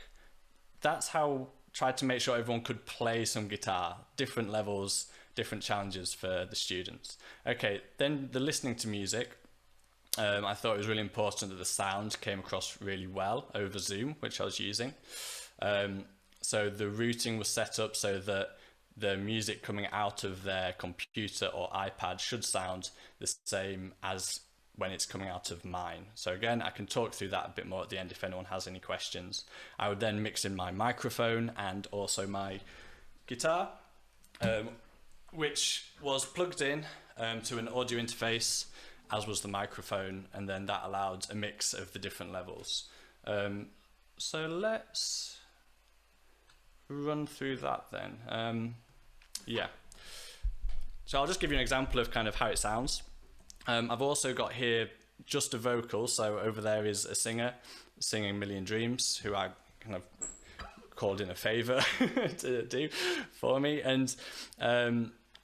Speaker 3: that's how I tried to make sure everyone could play some guitar, different levels, different challenges for the students. Okay, then the listening to music. I thought it was really important that the sound came across really well over Zoom, which I was using. So the routing was set up so that the music coming out of their computer or iPad should sound the same as when it's coming out of mine. So again, I can talk through that a bit more at the end if anyone has any questions. I would then mix in my microphone and also my guitar, which was plugged in to an audio interface, as was the microphone, and then that allowed a mix of the different levels. So let's run through that then. Yeah. So I'll just give you an example of kind of how it sounds. I've also got here just a vocal, so over there is a singer singing Million Dreams, who I kind of called in a favour to do for me. And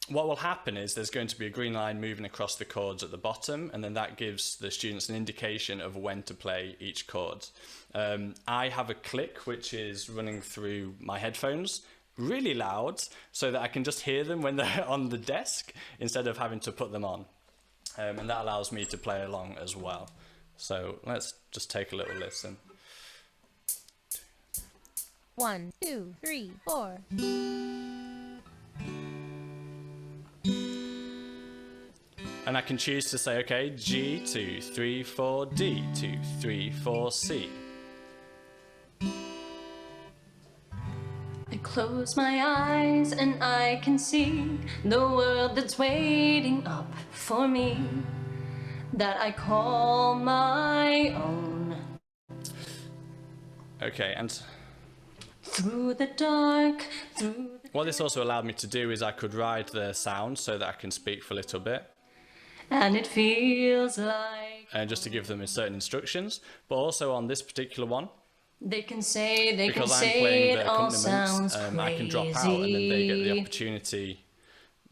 Speaker 3: what will happen is there's going to be a green line moving across the chords at the bottom, and then that gives the students an indication of when to play each chord. I have a click which is running through my headphones really loud so that I can just hear them when they're on the desk instead of having to put them on. And that allows me to play along as well. So let's just take a little listen.
Speaker 5: 1, 2, 3, 4.
Speaker 3: And I can choose to say, okay, G, 2, 3, 4, D, 2, 3, 4, C.
Speaker 6: I close my eyes and I can see the world that's waiting up for me, that I call my own.
Speaker 3: Okay, and
Speaker 6: Through the dark, through the
Speaker 3: what this also allowed me to do is I could ride the sound so that I can speak for a little bit.
Speaker 6: and it feels like
Speaker 3: Just to give them certain instructions, but also on this particular one,
Speaker 6: they can say
Speaker 3: because I'm playing the
Speaker 6: it all
Speaker 3: accompaniments,
Speaker 6: sounds
Speaker 3: I can drop out and then they get the opportunity.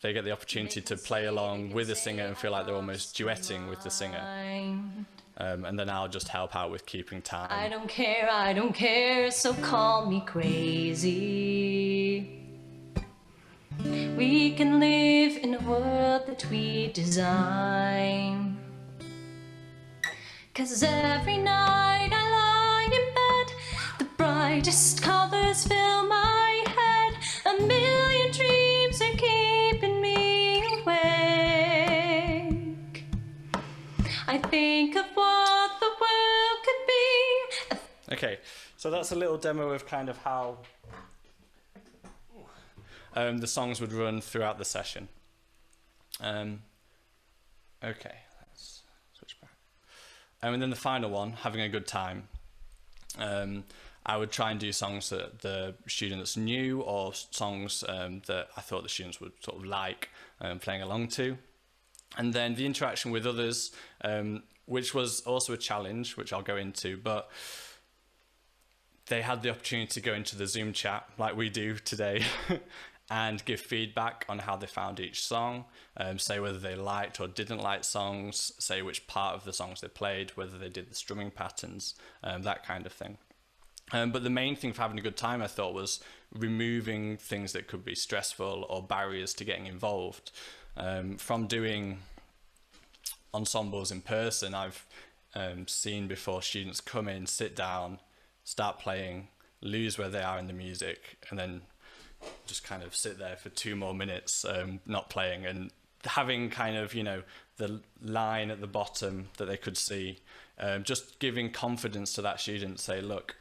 Speaker 3: They get the opportunity to play along with the singer and feel like they're almost duetting with the singer. And then I'll just help out with keeping time.
Speaker 6: I don't care, so call me crazy. We can live in a world that we design. 'Cause every night I lie in bed, the brightest colors fill my head. A million dreams are keeping me awake. I think of what the world could be.
Speaker 3: Okay, so that's a little demo of kind of how the songs would run throughout the session. Okay, let's switch back. And then the final one, having a good time. I would try and do songs that the students knew, or songs that I thought the students would sort of like playing along to. And then the interaction with others, which was also a challenge, which I'll go into, but they had the opportunity to go into the Zoom chat like we do today and give feedback on how they found each song, say whether they liked or didn't like songs, say which part of the songs they played, whether they did the strumming patterns, that kind of thing. But the main thing for having a good time, I thought, was removing things that could be stressful or barriers to getting involved. From doing ensembles in person, I've seen before students come in, sit down, start playing, lose where they are in the music, and then just kind of sit there for 2 more minutes not playing, and having kind of, you know, the line at the bottom that they could see, just giving confidence to that student, say, look,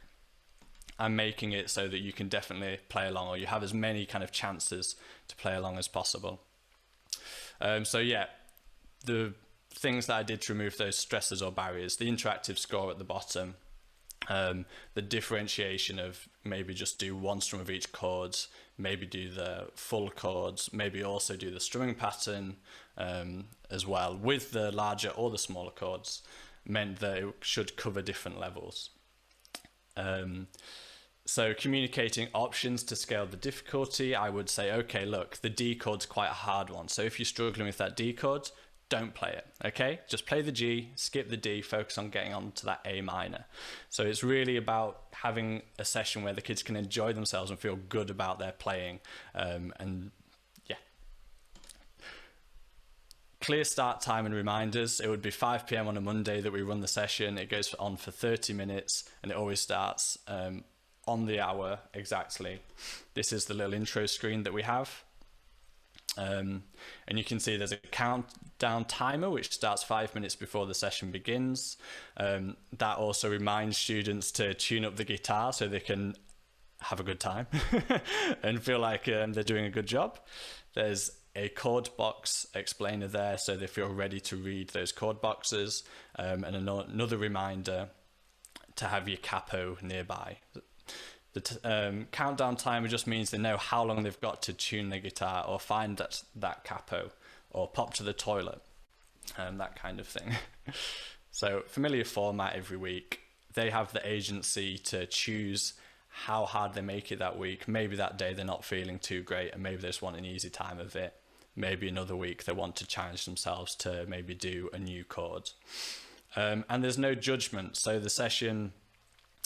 Speaker 3: I'm making it so that you can definitely play along, or you have as many kind of chances to play along as possible. So yeah, the things that I did to remove those stresses or barriers, the interactive score at the bottom, the differentiation of maybe just do one strum of each chord, maybe do the full chords, maybe also do the strumming pattern as well, with the larger or the smaller chords, meant that it should cover different levels. So communicating options to scale the difficulty, I would say, okay, look, the D chord's quite a hard one. So if you're struggling with that D chord, don't play it, okay? Just play the G, skip the D, focus on getting on to that A minor. So it's really about having a session where the kids can enjoy themselves and feel good about their playing. And yeah. Clear start time and reminders. It would be 5 p.m. on a Monday that we run the session. It goes on for 30 minutes and it always starts on the hour exactly. This is the little intro screen that we have. And you can see there's a countdown timer which starts 5 minutes before the session begins. That also reminds students to tune up the guitar so they can have a good time and feel like they're doing a good job. There's a chord box explainer there so they feel ready to read those chord boxes, and another reminder to have your capo nearby. The countdown timer just means they know how long they've got to tune their guitar or find that capo or pop to the toilet, that kind of thing. So familiar format every week. They have the agency to choose how hard they make it that week. Maybe that day they're not feeling too great and maybe they just want an easy time of it. Maybe another week they want to challenge themselves to maybe do a new chord. And there's no judgment. So the session,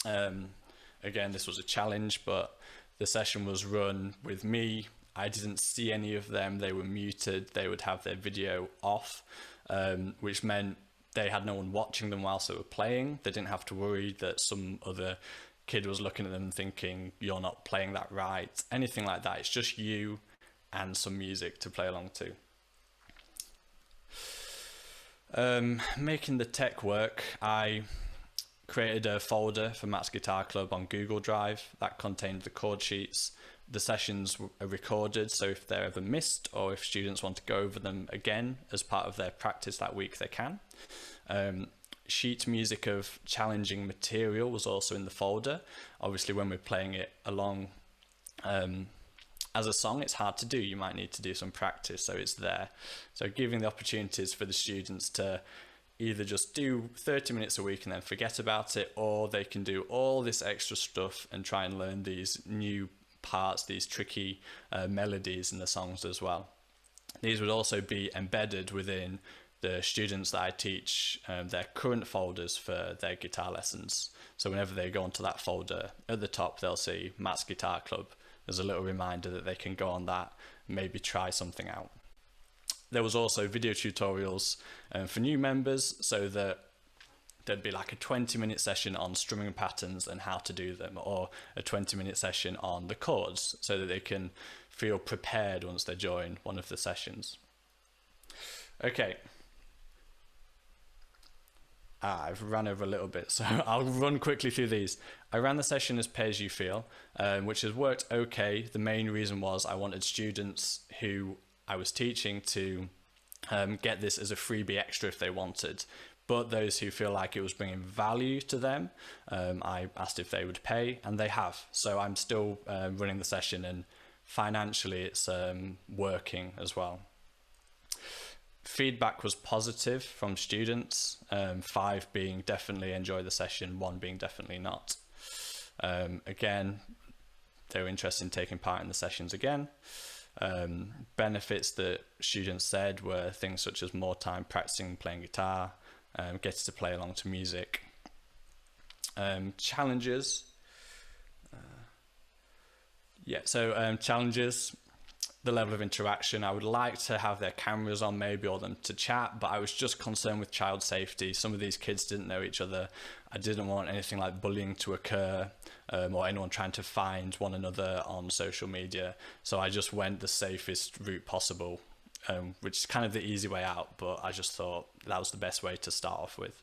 Speaker 3: again, this was a challenge, but the session was run with me. I didn't see any of them. They were muted. They would have their video off, which meant they had no one watching them whilst they were playing. They didn't have to worry that some other kid was looking at them thinking, you're not playing that right, anything like that. It's just you and some music to play along to. Making the tech work, I created a folder for Matt's Guitar Club on Google Drive that contained the chord sheets. The sessions are recorded, so if they're ever missed or if students want to go over them again as part of their practice that week, they can. Sheet music of challenging material was also in the folder. Obviously, when we're playing it along as a song, it's hard to do. You might need to do some practice, so it's there. So giving the opportunities for the students to either just do 30 minutes a week and then forget about it, or they can do all this extra stuff and try and learn these new parts, these tricky melodies in the songs as well. These would also be embedded within the students that I teach their current folders for their guitar lessons. So whenever they go onto that folder, at the top they'll see Matt's Guitar Club. There's a little reminder that they can go on that, maybe try something out. There was also video tutorials for new members, so that there'd be like a 20-minute session on strumming patterns and how to do them, or a 20-minute session on the chords, so that they can feel prepared once they join one of the sessions. Okay. I've run over a little bit, so I'll run quickly through these. I ran the session as pay as you feel, which has worked okay. The main reason was I wanted students who I was teaching to get this as a freebie extra if they wanted. But those who feel like it was bringing value to them, I asked if they would pay, and they have. So I'm still running the session, and financially it's working as well. Feedback was positive from students, 5 being definitely enjoy the session, 1 being definitely not. Again, they were interested in taking part in the sessions again. Benefits that students said were things such as more time practicing playing guitar, getting to play along to music. Challenges. Challenges. The level of interaction. I would like to have their cameras on maybe, or them to chat, but I was just concerned with child safety. Some of these kids didn't know each other. I didn't want anything like bullying to occur, or anyone trying to find one another on social media. So I just went the safest route possible, which is kind of the easy way out, but I just thought that was the best way to start off with.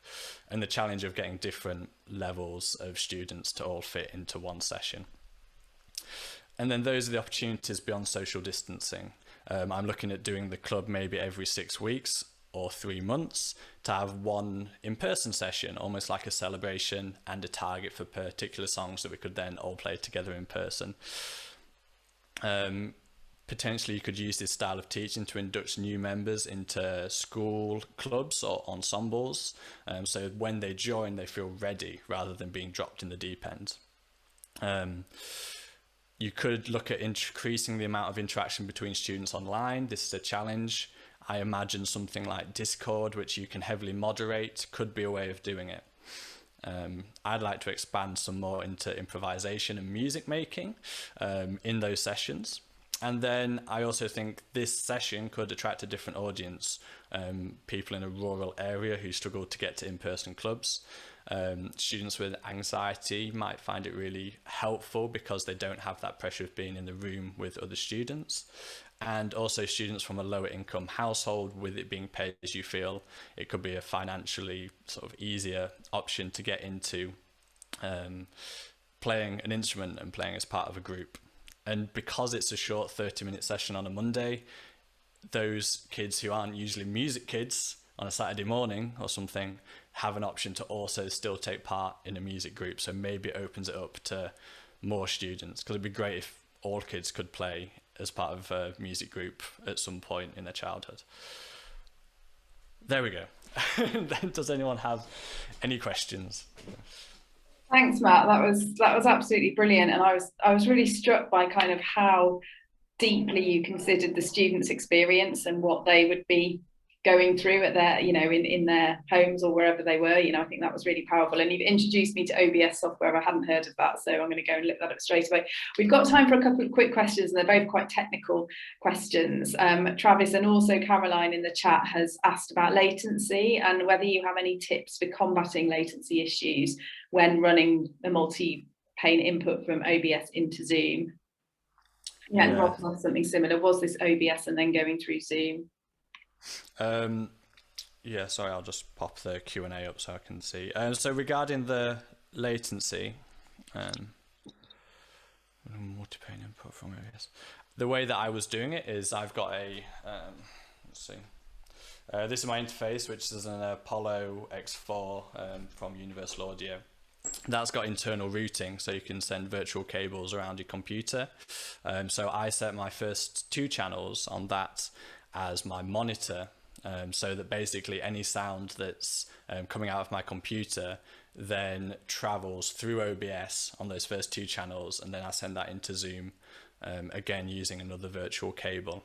Speaker 3: And the challenge of getting different levels of students to all fit into one session. And then those are the opportunities beyond social distancing. I'm looking at doing the club maybe every 6 weeks or 3 months to have one in-person session, almost like a celebration and a target for particular songs that we could then all play together in person. Potentially you could use this style of teaching to induct new members into school clubs or ensembles. So when they join, they feel ready rather than being dropped in the deep end. You could look at increasing the amount of interaction between students online. This is a challenge. I imagine something like Discord, which you can heavily moderate, could be a way of doing it. I'd like to expand some more into improvisation and music making in those sessions. And then I also think this session could attract a different audience, people in a rural area who struggle to get to in-person clubs. Students with anxiety might find it really helpful because they don't have that pressure of being in the room with other students. And also students from a lower income household, with it being pay as you feel, it could be a financially sort of easier option to get into playing an instrument and playing as part of a group. And because it's a short 30-minute session on a Monday, those kids who aren't usually music kids on a Saturday morning or something have an option to also still take part in a music group. So maybe it opens it up to more students, because it'd be great if all kids could play as part of a music group at some point in their childhood. There we go. Does anyone have any questions?
Speaker 1: Thanks, Matt. That was absolutely brilliant, and I was really struck by kind of how deeply you considered the students' experience and what they would be going through at their, in their homes or wherever they were. I think that was really powerful. And you've introduced me to OBS software. I hadn't heard of that, so I'm going to go and look that up straight away. We've got time for a couple of quick questions, and they're both quite technical questions. Travis and also Caroline in the chat has asked about latency and whether you have any tips for combating latency issues when running a multi-pane input from OBS into Zoom. Yeah, and Rob asked something similar. Was this OBS and then going through Zoom?
Speaker 3: Yeah, sorry, I'll just pop the Q&A up so I can see. So regarding the latency, multi-pane input from OBS. The way that I was doing it is I've got a, let's see, this is my interface, which is an Apollo X4 from Universal Audio. That's got internal routing, so you can send virtual cables around your computer. So I set my first 2 channels on that as my monitor, so that basically any sound that's coming out of my computer then travels through OBS on those first 2 channels, and then I send that into Zoom, again using another virtual cable.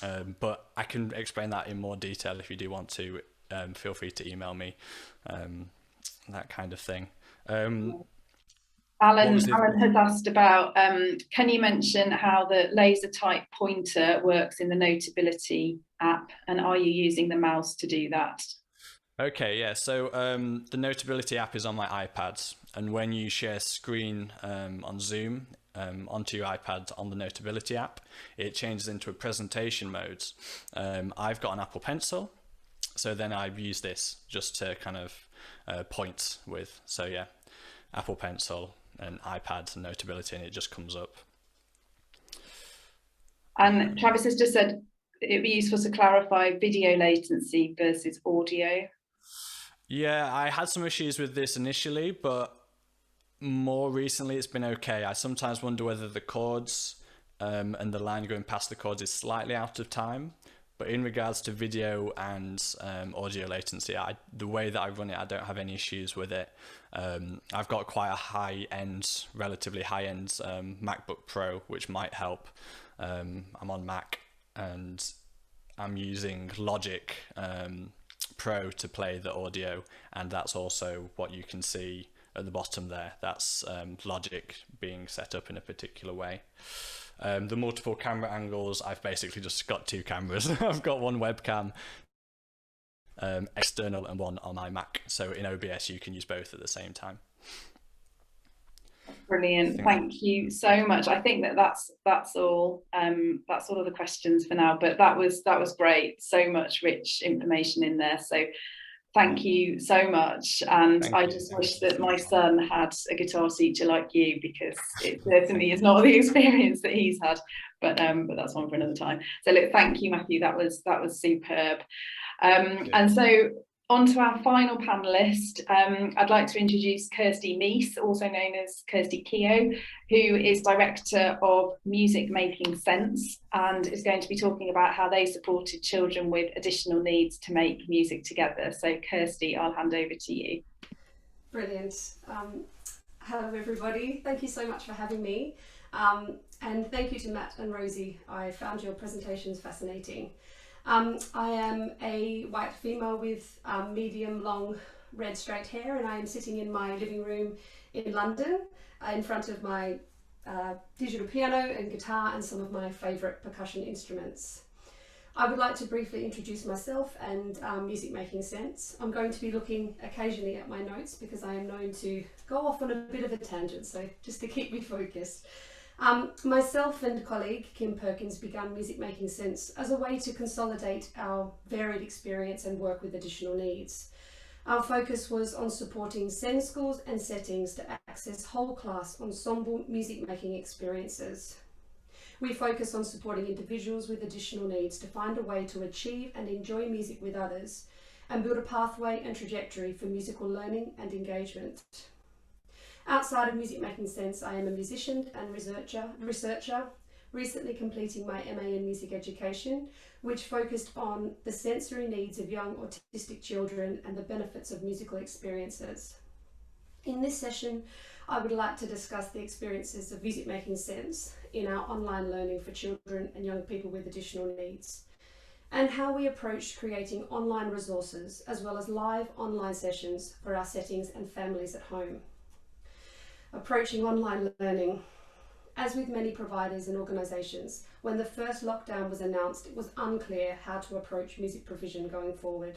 Speaker 3: But I can explain that in more detail if you do want to. Feel free to email me, that kind of thing.
Speaker 1: Alan has asked about, can you mention how the laser type pointer works in the Notability app, and are you using the mouse to do that?
Speaker 3: Okay, yeah, so the Notability app is on my iPad, and when you share screen on Zoom onto your iPad on the Notability app, it changes into a presentation mode. I've got an Apple Pencil, so then I use this just to kind of point with. So yeah, Apple Pencil and iPad and Notability, and it just comes up.
Speaker 1: And Travis has just said it'd be useful to clarify video latency versus audio.
Speaker 3: Yeah, I had some issues with this initially, but more recently it's been okay. I sometimes wonder whether the chords and the line going past the chords is slightly out of time. But in regards to video and audio latency, the way that I run it, I don't have any issues with it. I've got quite a relatively high-end MacBook Pro, which might help. I'm on Mac and I'm using Logic Pro to play the audio, and that's also what you can see at the bottom there. That's Logic being set up in a particular way. The multiple camera angles, I've basically just got 2 cameras. I've got one webcam external and one on my Mac, so in OBS you can use both at the same time.
Speaker 1: Brilliant, thank you so much. I think that's all of the questions for now, but that was great. So much rich information in there, so thank you so much. And I just wish that my son had a guitar teacher like you, because it certainly is not the experience that he's had, but that's one for another time. So look, thank you, Matthew, that was superb. And so on to our final panellist. I'd like to introduce Kirsty Meese, also known as Kirsty Keogh, who is Director of Music Making Sense, and is going to be talking about how they supported children with additional needs to make music together. So Kirsty, I'll hand over to you.
Speaker 7: Brilliant. Hello everybody, thank you so much for having me. And thank you to Matt and Rosie. I found your presentations fascinating. I am a white female with medium long red straight hair, and I am sitting in my living room in London in front of my digital piano and guitar and some of my favourite percussion instruments. I would like to briefly introduce myself and Music Making Sense. I'm going to be looking occasionally at my notes because I am known to go off on a bit of a tangent, so just to keep me focused. Myself and colleague Kim Perkins began Music Making Sense as a way to consolidate our varied experience and work with additional needs. Our focus was on supporting SEND schools and settings to access whole class ensemble music making experiences. We focus on supporting individuals with additional needs to find a way to achieve and enjoy music with others and build a pathway and trajectory for musical learning and engagement. Outside of Music Making Sense, I am a musician and researcher, recently completing my MA in Music Education, which focused on the sensory needs of young autistic children and the benefits of musical experiences. In this session, I would like to discuss the experiences of Music Making Sense in our online learning for children and young people with additional needs, and how we approached creating online resources as well as live online sessions for our settings and families at home. Approaching online learning. As with many providers and organisations, when the first lockdown was announced, it was unclear how to approach music provision going forward.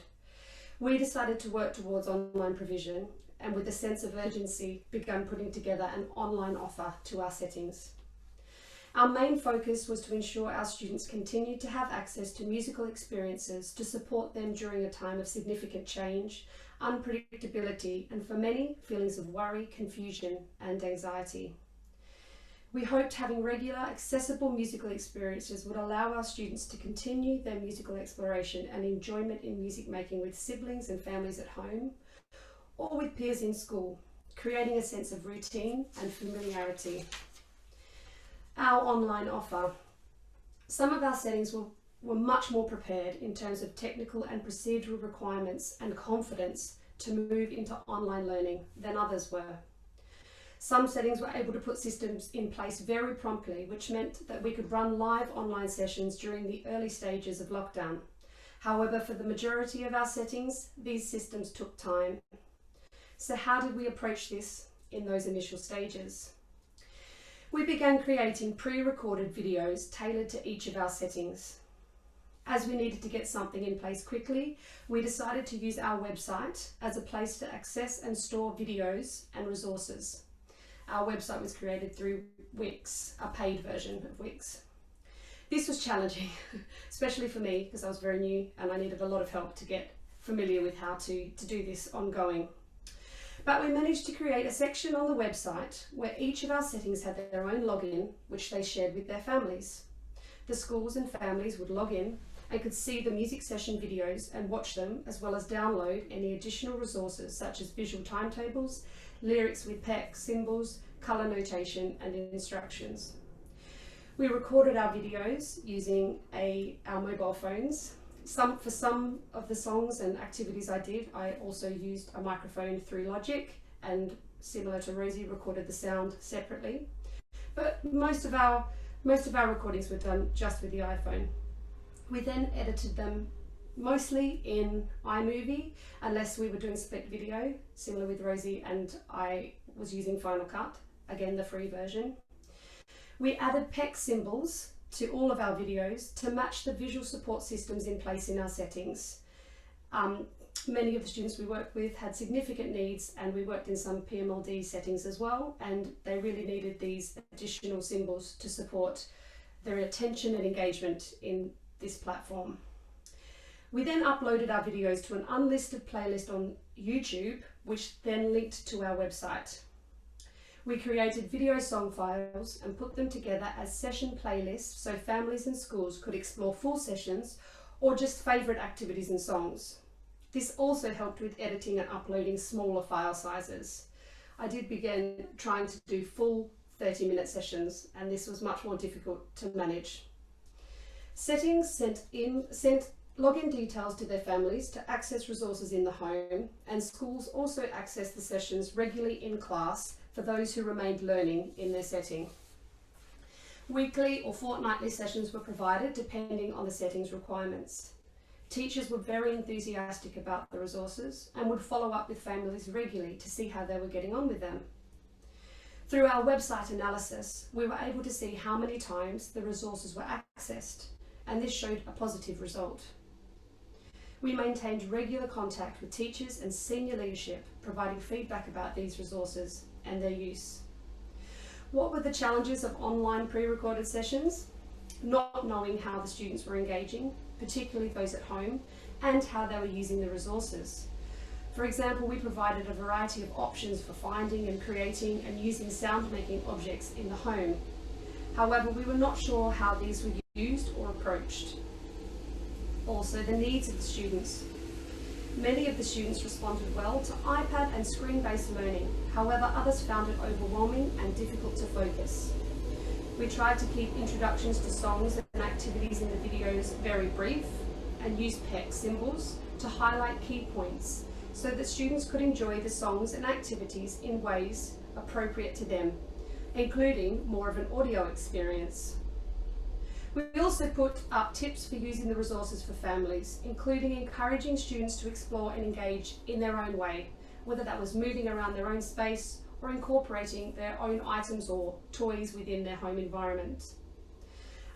Speaker 7: We decided to work towards online provision, and with a sense of urgency, began putting together an online offer to our settings. Our main focus was to ensure our students continued to have access to musical experiences to support them during a time of significant change, unpredictability, and for many, feelings of worry, confusion, and anxiety. We hoped having regular, accessible musical experiences would allow our students to continue their musical exploration and enjoyment in music making with siblings and families at home, or with peers in school, creating a sense of routine and familiarity. Our online offer. Some of our settings were much more prepared in terms of technical and procedural requirements and confidence to move into online learning than others were. Some settings were able to put systems in place very promptly, which meant that we could run live online sessions during the early stages of lockdown. However, for the majority of our settings, these systems took time. So how did we approach this in those initial stages? We began creating pre-recorded videos tailored to each of our settings. As we needed to get something in place quickly, we decided to use our website as a place to access and store videos and resources. Our website was created through Wix, a paid version of Wix. This was challenging, especially for me because I was very new and I needed a lot of help to get familiar with how to do this ongoing. But we managed to create a section on the website where each of our settings had their own login, which they shared with their families. The schools and families would log in and could see the music session videos and watch them, as well as download any additional resources such as visual timetables, lyrics with PEC symbols, colour notation and instructions. We recorded our videos using our mobile phones. For some of the songs and activities I did, I also used a microphone through Logic, and similar to Rosie, recorded the sound separately. But most of our recordings were done just with the iPhone. We then edited them mostly in iMovie, unless we were doing split video, similar with Rosie, and I was using Final Cut, again the free version. We added PEC symbols to all of our videos to match the visual support systems in place in our settings. Many of the students we worked with had significant needs, and we worked in some PMLD settings as well, and they really needed these additional symbols to support their attention and engagement in this platform. We then uploaded our videos to an unlisted playlist on YouTube, which then linked to our website. We created video song files and put them together as session playlists so families and schools could explore full sessions or just favourite activities and songs. This also helped with editing and uploading smaller file sizes. I did begin trying to do full 30-minute sessions, and this was much more difficult to manage. Settings sent login details to their families to access resources in the home, and schools also access the sessions regularly in class for those who remained learning in their setting. Weekly or fortnightly sessions were provided depending on the setting's requirements. Teachers were very enthusiastic about the resources and would follow up with families regularly to see how they were getting on with them. Through our website analysis, we were able to see how many times the resources were accessed, and this showed a positive result. We maintained regular contact with teachers and senior leadership, providing feedback about these resources and their use. What were the challenges of online pre-recorded sessions? Not knowing how the students were engaging, particularly those at home, and how they were using the resources. For example, we provided a variety of options for finding and creating and using sound-making objects in the home. However, we were not sure how these were used or approached. Also, the needs of the students. Many of the students responded well to iPad and screen-based learning. However, others found it overwhelming and difficult to focus. We tried to keep introductions to songs and activities in the videos very brief and used PEC symbols to highlight key points so that students could enjoy the songs and activities in ways appropriate to them, including more of an audio experience. We also put up tips for using the resources for families, including encouraging students to explore and engage in their own way, whether that was moving around their own space or incorporating their own items or toys within their home environment.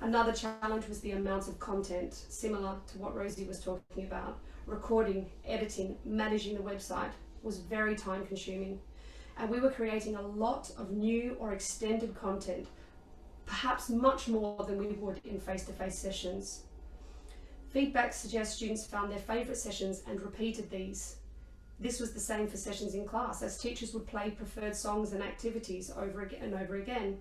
Speaker 7: Another challenge was the amount of content, similar to what Rosie was talking about. Recording, editing, managing the website was very time consuming, and we were creating a lot of new or extended content, perhaps much more than we would in face-to-face sessions. Feedback suggests students found their favourite sessions and repeated these. This was the same for sessions in class, as teachers would play preferred songs and activities over and over again.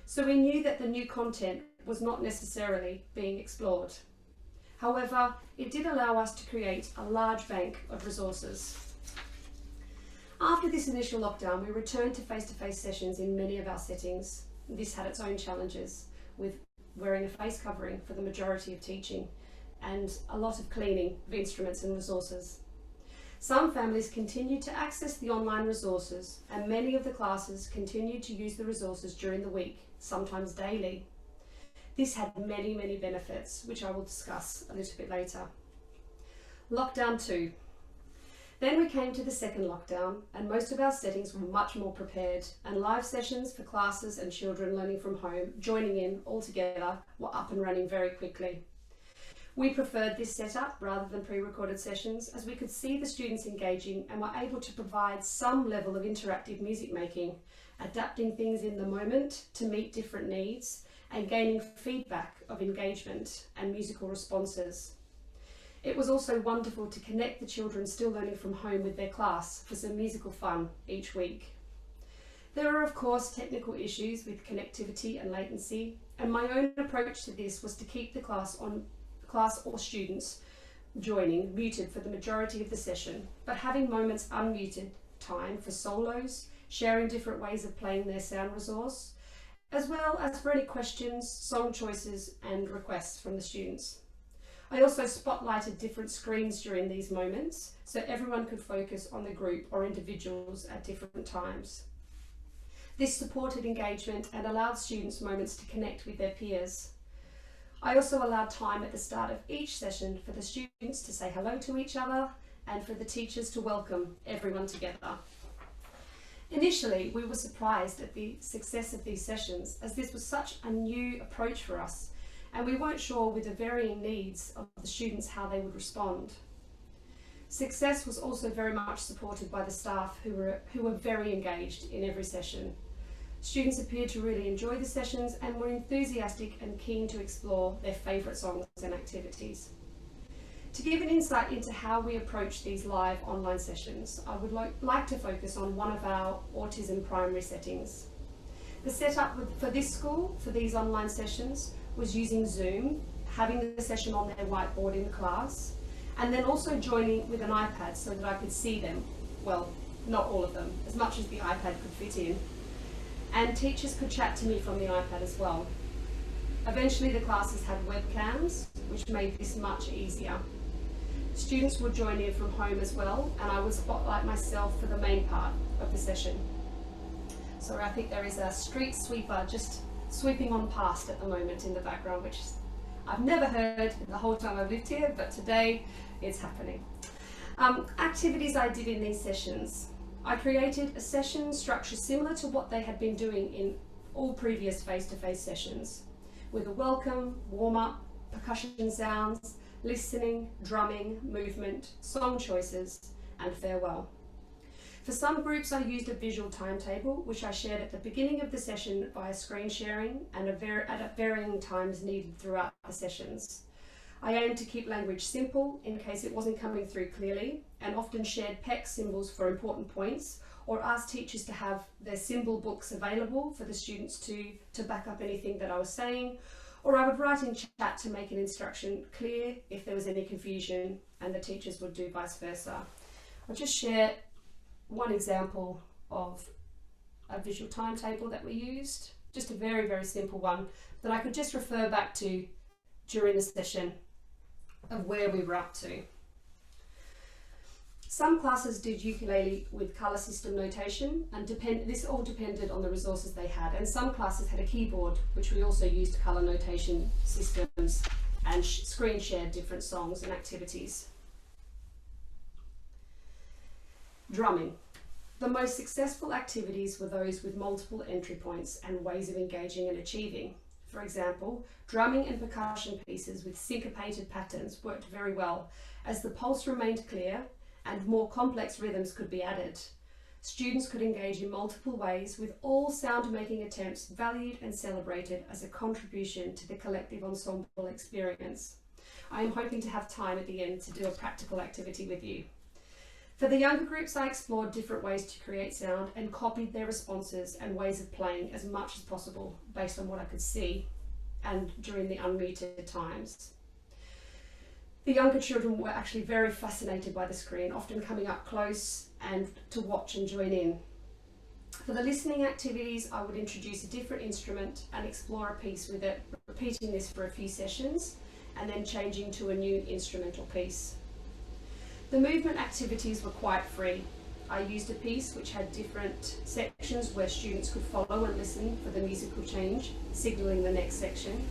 Speaker 7: So we knew that the new content was not necessarily being explored. However, it did allow us to create a large bank of resources. After this initial lockdown, we returned to face-to-face sessions in many of our settings. This had its own challenges, with wearing a face covering for the majority of teaching and a lot of cleaning of instruments and resources. Some families continued to access the online resources, and many of the classes continued to use the resources during the week, sometimes daily. This had many, many benefits, which I will discuss a little bit later. Lockdown 2. Then we came to the second lockdown, and most of our settings were much more prepared, and live sessions for classes and children learning from home, joining in all together, were up and running very quickly. We preferred this setup rather than pre-recorded sessions, as we could see the students engaging and were able to provide some level of interactive music making, adapting things in the moment to meet different needs, and gaining feedback of engagement and musical responses. It was also wonderful to connect the children still learning from home with their class for some musical fun each week. There are of course technical issues with connectivity and latency, and my own approach to this was to keep the class or students joining muted for the majority of the session, but having moments unmuted time for solos, sharing different ways of playing their sound resource, as well as for any questions, song choices and requests from the students. I also spotlighted different screens during these moments so everyone could focus on the group or individuals at different times. This supported engagement and allowed students moments to connect with their peers. I also allowed time at the start of each session for the students to say hello to each other and for the teachers to welcome everyone together. Initially, we were surprised at the success of these sessions, as this was such a new approach for us, and we weren't sure with the varying needs of the students how they would respond. Success was also very much supported by the staff who were very engaged in every session. Students appeared to really enjoy the sessions and were enthusiastic and keen to explore their favourite songs and activities. To give an insight into how we approach these live online sessions, I would like to focus on one of our autism primary settings. The setup for this school for these online sessions was using Zoom, having the session on their whiteboard in the class, and then also joining with an iPad so that I could see them, well, not all of them, as much as the iPad could fit in. And teachers could chat to me from the iPad as well. Eventually the classes had webcams, which made this much easier. Students would join in from home as well, and I would spotlight myself for the main part of the session. Sorry, I think there is a street sweeper just sweeping on past at the moment in the background, which I've never heard the whole time I've lived here, but today it's happening. Activities I did in these sessions. I created a session structure similar to what they had been doing in all previous face-to-face sessions, with a welcome, warm-up, percussion sounds, listening, drumming, movement, song choices, and farewell. For some groups I used a visual timetable, which I shared at the beginning of the session via screen sharing and at varying times needed throughout the sessions. I aimed to keep language simple in case it wasn't coming through clearly, and often shared PEC symbols for important points, or asked teachers to have their symbol books available for the students to back up anything that I was saying, or I would write in chat to make an instruction clear if there was any confusion, and the teachers would do vice versa. I'll just share one example of a visual timetable that we used, just a very, very simple one that I could just refer back to during the session of where we were up to. Some classes did ukulele with colour system notation, and this all depended on the resources they had, and some classes had a keyboard, which we also used colour notation systems and screen shared different songs and activities. Drumming. The most successful activities were those with multiple entry points and ways of engaging and achieving. For example, drumming and percussion pieces with syncopated patterns worked very well, as the pulse remained clear and more complex rhythms could be added. Students could engage in multiple ways, with all sound-making attempts valued and celebrated as a contribution to the collective ensemble experience. I am hoping to have time at the end to do a practical activity with you. For the younger groups, I explored different ways to create sound and copied their responses and ways of playing as much as possible based on what I could see and during the unmuted times. The younger children were actually very fascinated by the screen, often coming up close and to watch and join in. For the listening activities, I would introduce a different instrument and explore a piece with it, repeating this for a few sessions and then changing to a new instrumental piece. The movement activities were quite free. I used a piece which had different sections where students could follow and listen for the musical change, signalling the next section.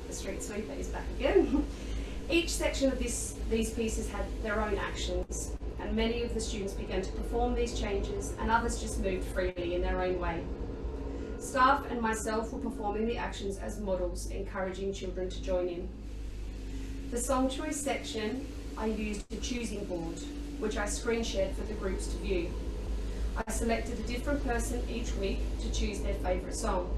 Speaker 7: The street sweeper is back again. Each section of these pieces had their own actions, and many of the students began to perform these changes, and others just moved freely in their own way. Staff and myself were performing the actions as models, encouraging children to join in. The song choice section, I used a choosing board, which I screen shared for the groups to view. I selected a different person each week to choose their favourite song.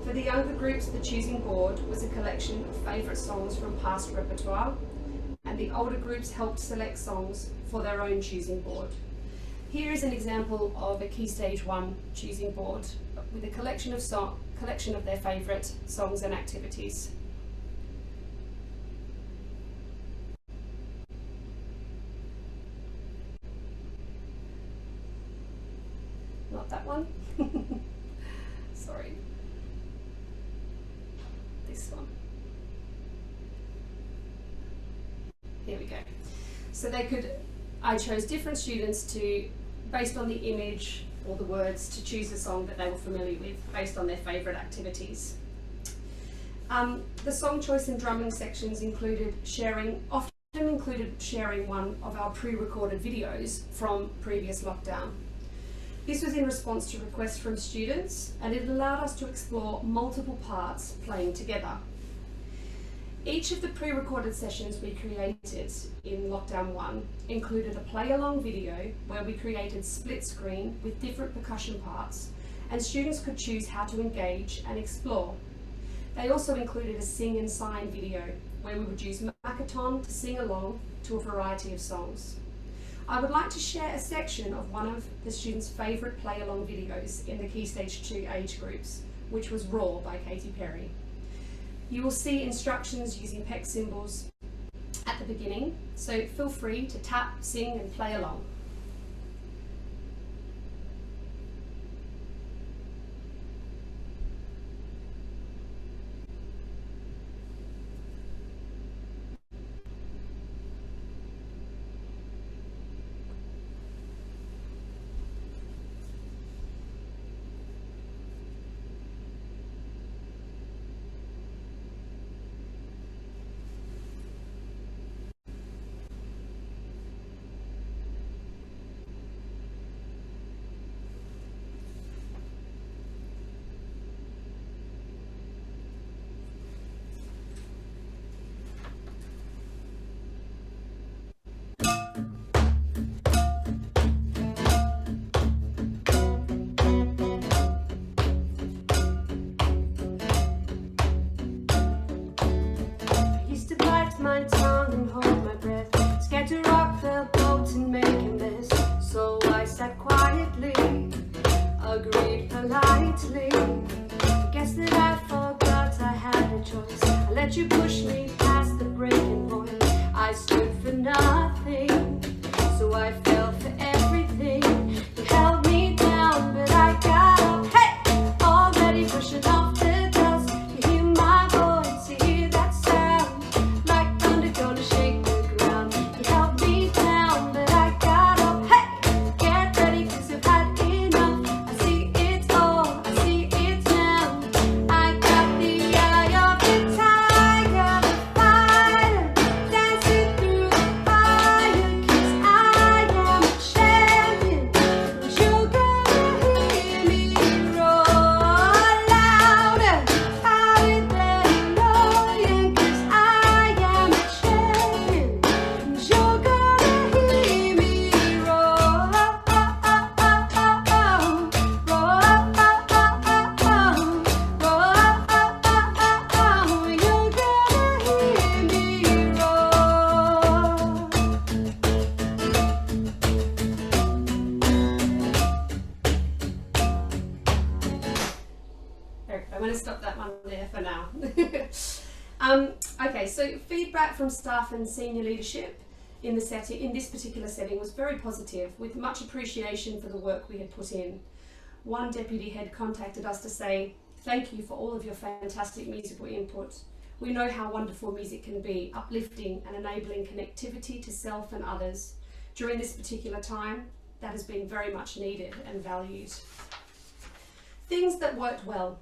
Speaker 7: For the younger groups, the choosing board was a collection of favourite songs from past repertoire, and the older groups helped select songs for their own choosing board. Here is an example of a Key Stage 1 choosing board with a collection of their favourite songs and activities. Not that one. Sorry. This one. Here we go. So I chose different students to, based on the image or the words, to choose a song that they were familiar with based on their favourite activities. The song choice and drumming sections often included sharing one of our pre-recorded videos from previous lockdown. This was in response to requests from students, and it allowed us to explore multiple parts playing together. Each of the pre-recorded sessions we created in Lockdown 1 included a play-along video where we created split screen with different percussion parts, and students could choose how to engage and explore. They also included a sing and sign video where we would use Makaton to sing along to a variety of songs. I would like to share a section of one of the students' favourite play-along videos in the Key Stage 2 age groups, which was Raw by Katy Perry. You will see instructions using PEC symbols at the beginning, so feel free to tap, sing and play along. My tongue and hold my breath, scared to rock the boat and make a mess. So I sat quietly, agreed politely. Guess that I forgot I had a choice. I let you push me past the breaking point. I stood for nothing, so I fell for everything. You held me down, but I got up. Hey, already pushing off the dust. You hear my voice, you hear that sound. Gonna shake the ground. You held me down, but I got up. Hey, get ready, 'cause I've had enough. I see it all, I see it now. I got the eye of the tiger, the fighter, dancing through the fire. 'Cause I am a champion. You're gonna hear me roar louder, louder than a lion. 'Cause I am a champion. You're gonna hear me roar, You're gonna hear me roar. I'm going to stop that one there for now. Okay, so feedback from staff and senior leadership in this particular setting was very positive, with much appreciation for the work we had put in. One deputy head contacted us to say, "Thank you for all of your fantastic musical input. We know how wonderful music can be, uplifting and enabling connectivity to self and others. During this particular time, that has been very much needed and valued." Things that worked well: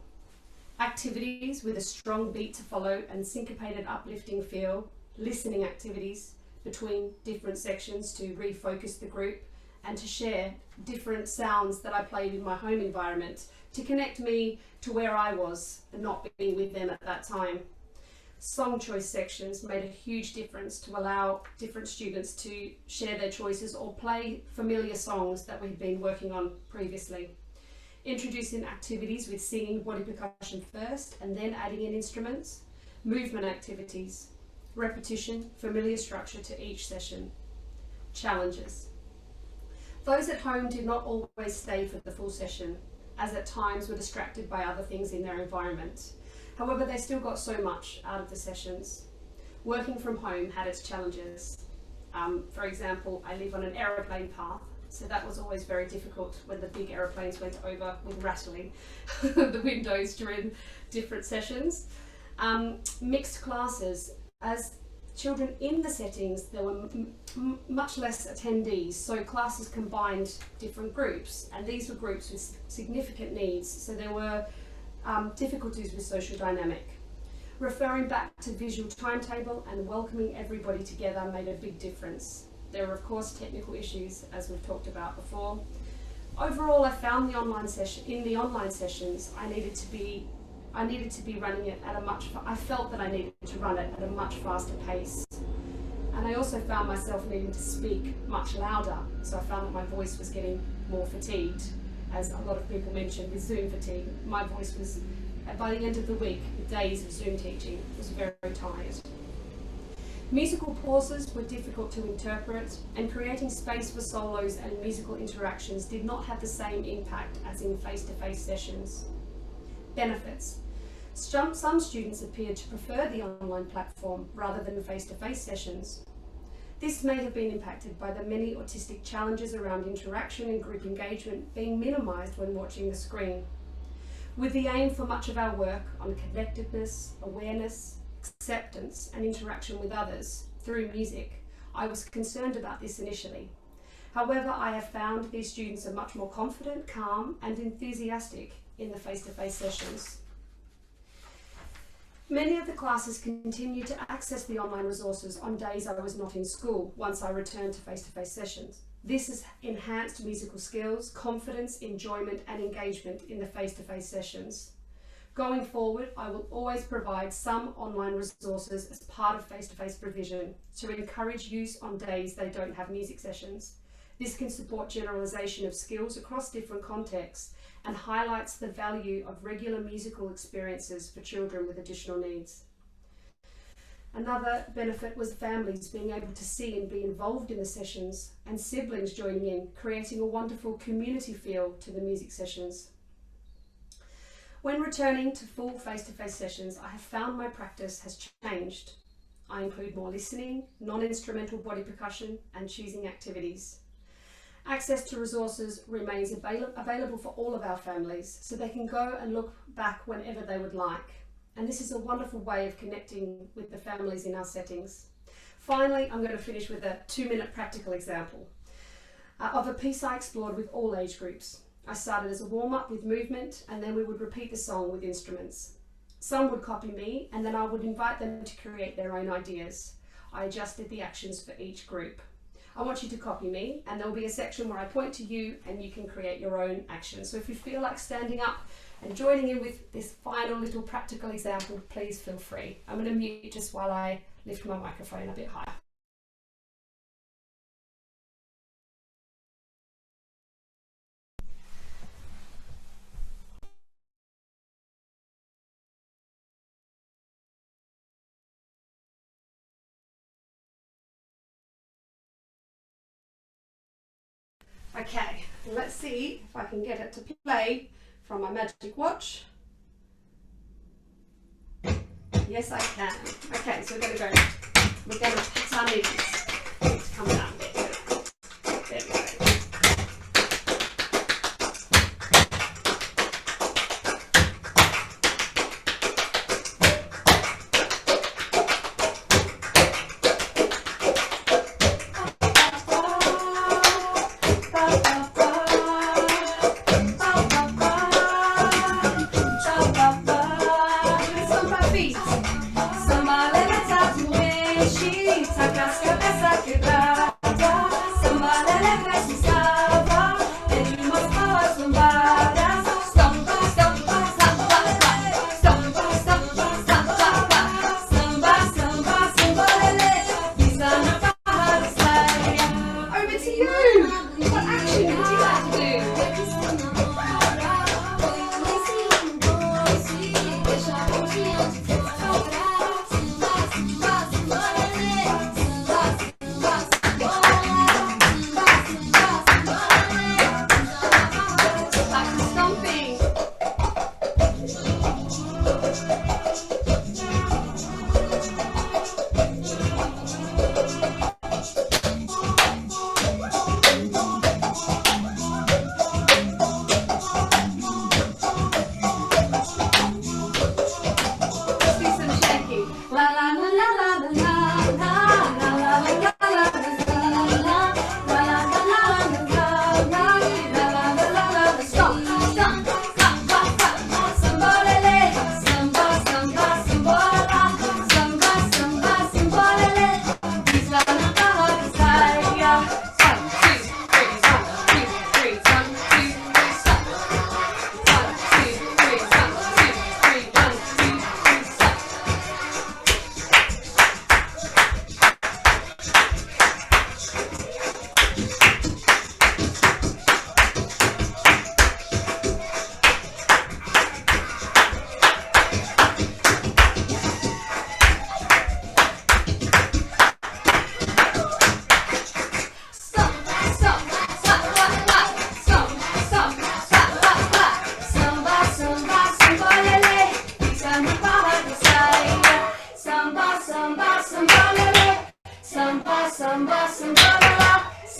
Speaker 7: activities with a strong beat to follow and syncopated uplifting feel, listening activities between different sections to refocus the group and to share different sounds that I played in my home environment to connect me to where I was and not being with them at that time. Song choice sections made a huge difference to allow different students to share their choices or play familiar songs that we've been working on previously. Introducing activities with singing body percussion first and then adding in instruments, movement activities, repetition, familiar structure to each session. Challenges. Those at home did not always stay for the full session, as at times were distracted by other things in their environment. However, they still got so much out of the sessions. Working from home had its challenges. For example, I live on an aeroplane path, so that was always very difficult when the big aeroplanes went over with rattling the windows during different sessions. Mixed classes. As children in the settings, there were much less attendees, so classes combined different groups, and these were groups with significant needs, so there were difficulties with social dynamic. Referring back to visual timetable and welcoming everybody together made a big difference. There were of course technical issues, as we've talked about before. Overall, I found the online sessions I needed to be running it at I felt that I needed to run it at a much faster pace. And I also found myself needing to speak much louder, so I found that my voice was getting more fatigued. As a lot of people mentioned with Zoom fatigue, my voice was, by the end of the week, the days of Zoom teaching, was very, very tired. Musical pauses were difficult to interpret, and creating space for solos and musical interactions did not have the same impact as in face-to-face sessions. Benefits. Some students appeared to prefer the online platform rather than face-to-face sessions. This may have been impacted by the many autistic challenges around interaction and group engagement being minimised when watching the screen. With the aim for much of our work on connectedness, awareness, acceptance and interaction with others through music, I was concerned about this initially. However, I have found these students are much more confident, calm and enthusiastic in the face-to-face sessions. Many of the classes continued to access the online resources on days I was not in school once I returned to face-to-face sessions. This has enhanced musical skills, confidence, enjoyment and engagement in the face-to-face sessions. Going forward, I will always provide some online resources as part of face-to-face provision to encourage use on days they don't have music sessions. This can support generalisation of skills across different contexts and highlights the value of regular musical experiences for children with additional needs. Another benefit was families being able to see and be involved in the sessions and siblings joining in, creating a wonderful community feel to the music sessions. When returning to full face-to-face sessions, I have found my practice has changed. I include more listening, non-instrumental body percussion and choosing activities. Access to resources remains available for all of our families, so they can go and look back whenever they would like. And this is a wonderful way of connecting with the families in our settings. Finally, I'm going to finish with a 2-minute practical example of a piece I explored with all age groups. I started as a warm-up with movement, and then we would repeat the song with instruments. Some would copy me, and then I would invite them to create their own ideas. I adjusted the actions for each group. I want you to copy me, and there will be a section where I point to you and you can create your own actions. So if you feel like standing up and joining in with this final little practical example, please feel free. I'm going to mute just while I lift my microphone a bit higher. Okay, let's see if I can get it to play from my magic watch. Yes, I can. Okay, so we're going to pat our knees. Come down a bit. There we go. Samba leva tatuagem, saca as cabeças quebrar.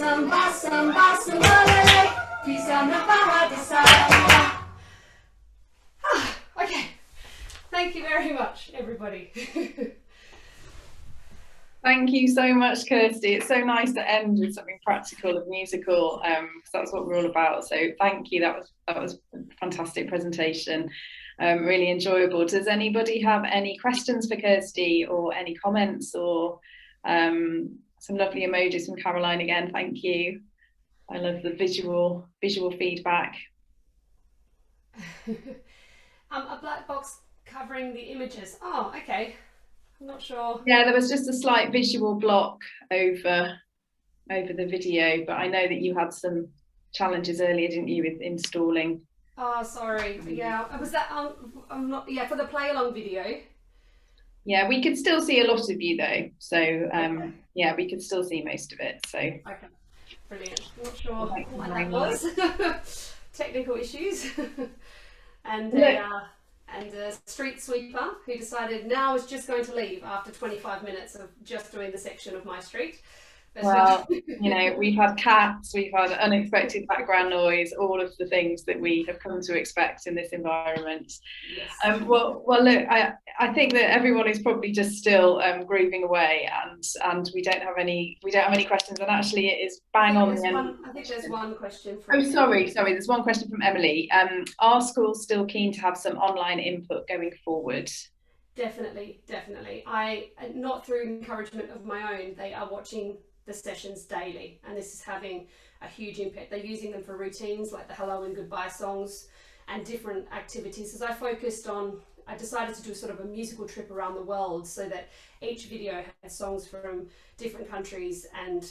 Speaker 7: samba, samba, samba, kisa na paradisa. Okay, thank you very much, everybody.
Speaker 1: Thank you so much, Kirsty. It's so nice to end with something practical and musical, because that's what we're all about. So thank you. That was a fantastic presentation. Really enjoyable. Does anybody have any questions for Kirsty, or any comments, or some lovely emojis from Caroline again? Thank you. I love the visual feedback.
Speaker 7: A black box covering the images. Oh, okay. I'm not sure.
Speaker 1: Yeah, there was just a slight visual block over the video, but I know that you had some challenges earlier, didn't you, with installing?
Speaker 7: Oh, sorry. Yeah, was that I'm not. Yeah, for the play along video.
Speaker 1: Yeah, we could still see a lot of you though. So
Speaker 7: Okay.
Speaker 1: yeah, we could still see most of it. So
Speaker 7: Okay, brilliant. I'm not sure
Speaker 1: Thank you
Speaker 7: what
Speaker 1: very
Speaker 7: that
Speaker 1: much.
Speaker 7: was. Technical issues. And a street sweeper who decided now is just going to leave after 25 minutes of just doing the section of my street. But,
Speaker 1: well, you know, we've had cats, we've had unexpected background noise, all of the things that we have come to expect in this environment.
Speaker 7: yes.
Speaker 1: Well, look, I think that everyone is probably just still grooving away, and we don't have any questions. And actually, it is bang on the end.
Speaker 7: I think there's one question from.
Speaker 1: Oh, sorry. There's one question from Emily. Are schools still keen to have some online input going forward?
Speaker 7: Definitely. I, not through encouragement of my own, they are watching the sessions daily, and this is having a huge impact. They're using them for routines like the hello and goodbye songs and different activities. As I decided to do sort of a musical trip around the world, so that each video had songs from different countries and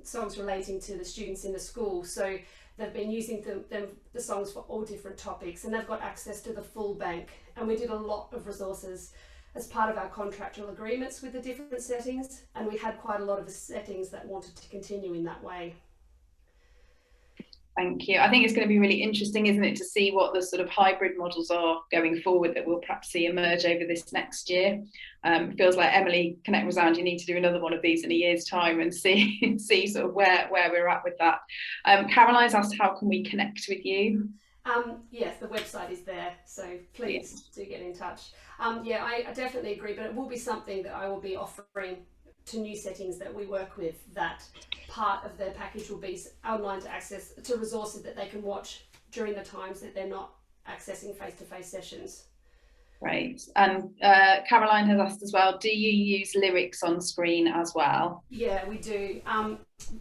Speaker 7: songs relating to the students in the school. So they've been using the songs for all different topics, and they've got access to the full bank. And we did a lot of resources as part of our contractual agreements with the different settings, and we had quite a lot of settings that wanted to continue in that way.
Speaker 1: Thank you. I think it's going to be really interesting, isn't it, to see what the sort of hybrid models are going forward that we'll perhaps see emerge over this next year. Feels like, Emily, Connect Resound, you need to do another one of these in a year's time and see sort of where we're at with that. Caroline's asked, how can we connect with you?
Speaker 7: Yes, the website is there, so please do get in touch. Yeah, I definitely agree, but it will be something that I will be offering to new settings that we work with, that part of their package will be online to access to resources that they can watch during the times that they're not accessing face-to-face sessions. Great. And Caroline has asked as well, do you use lyrics on screen as well? Yeah, we do.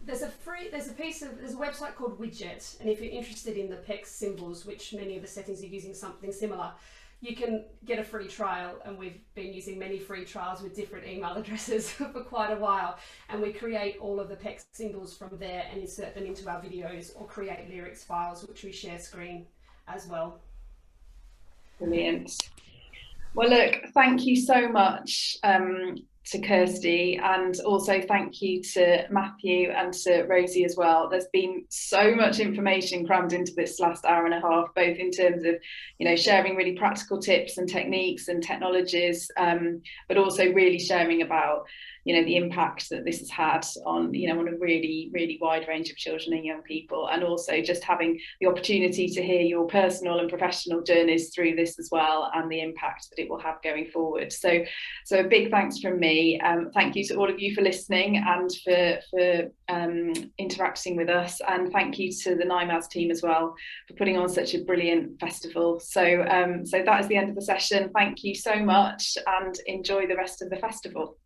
Speaker 7: There's a website called Widget, and if you're interested in the PEX symbols, which many of the settings are using something similar, you can get a free trial, and we've been using many free trials with different email addresses for quite a while, and we create all of the PEX symbols from there and insert them into our videos, or create lyrics files which we share screen as well. Brilliant. Well, look, thank you so much to Kirsty, and also thank you to Matthew and to Rosie as well. There's been so much information crammed into this last hour and a half, both in terms of, you know, sharing really practical tips and techniques and technologies, but also really sharing about, you know, the impact that this has had on, you know, on a really, really wide range of children and young people, and also just having the opportunity to hear your personal and professional journeys through this as well, and the impact that it will have going forward. So a big thanks from me. Thank you to all of you for listening and for interacting with us, and thank you to the NIMAS team as well for putting on such a brilliant festival. So that is the end of the session. Thank you so much, and enjoy the rest of the festival.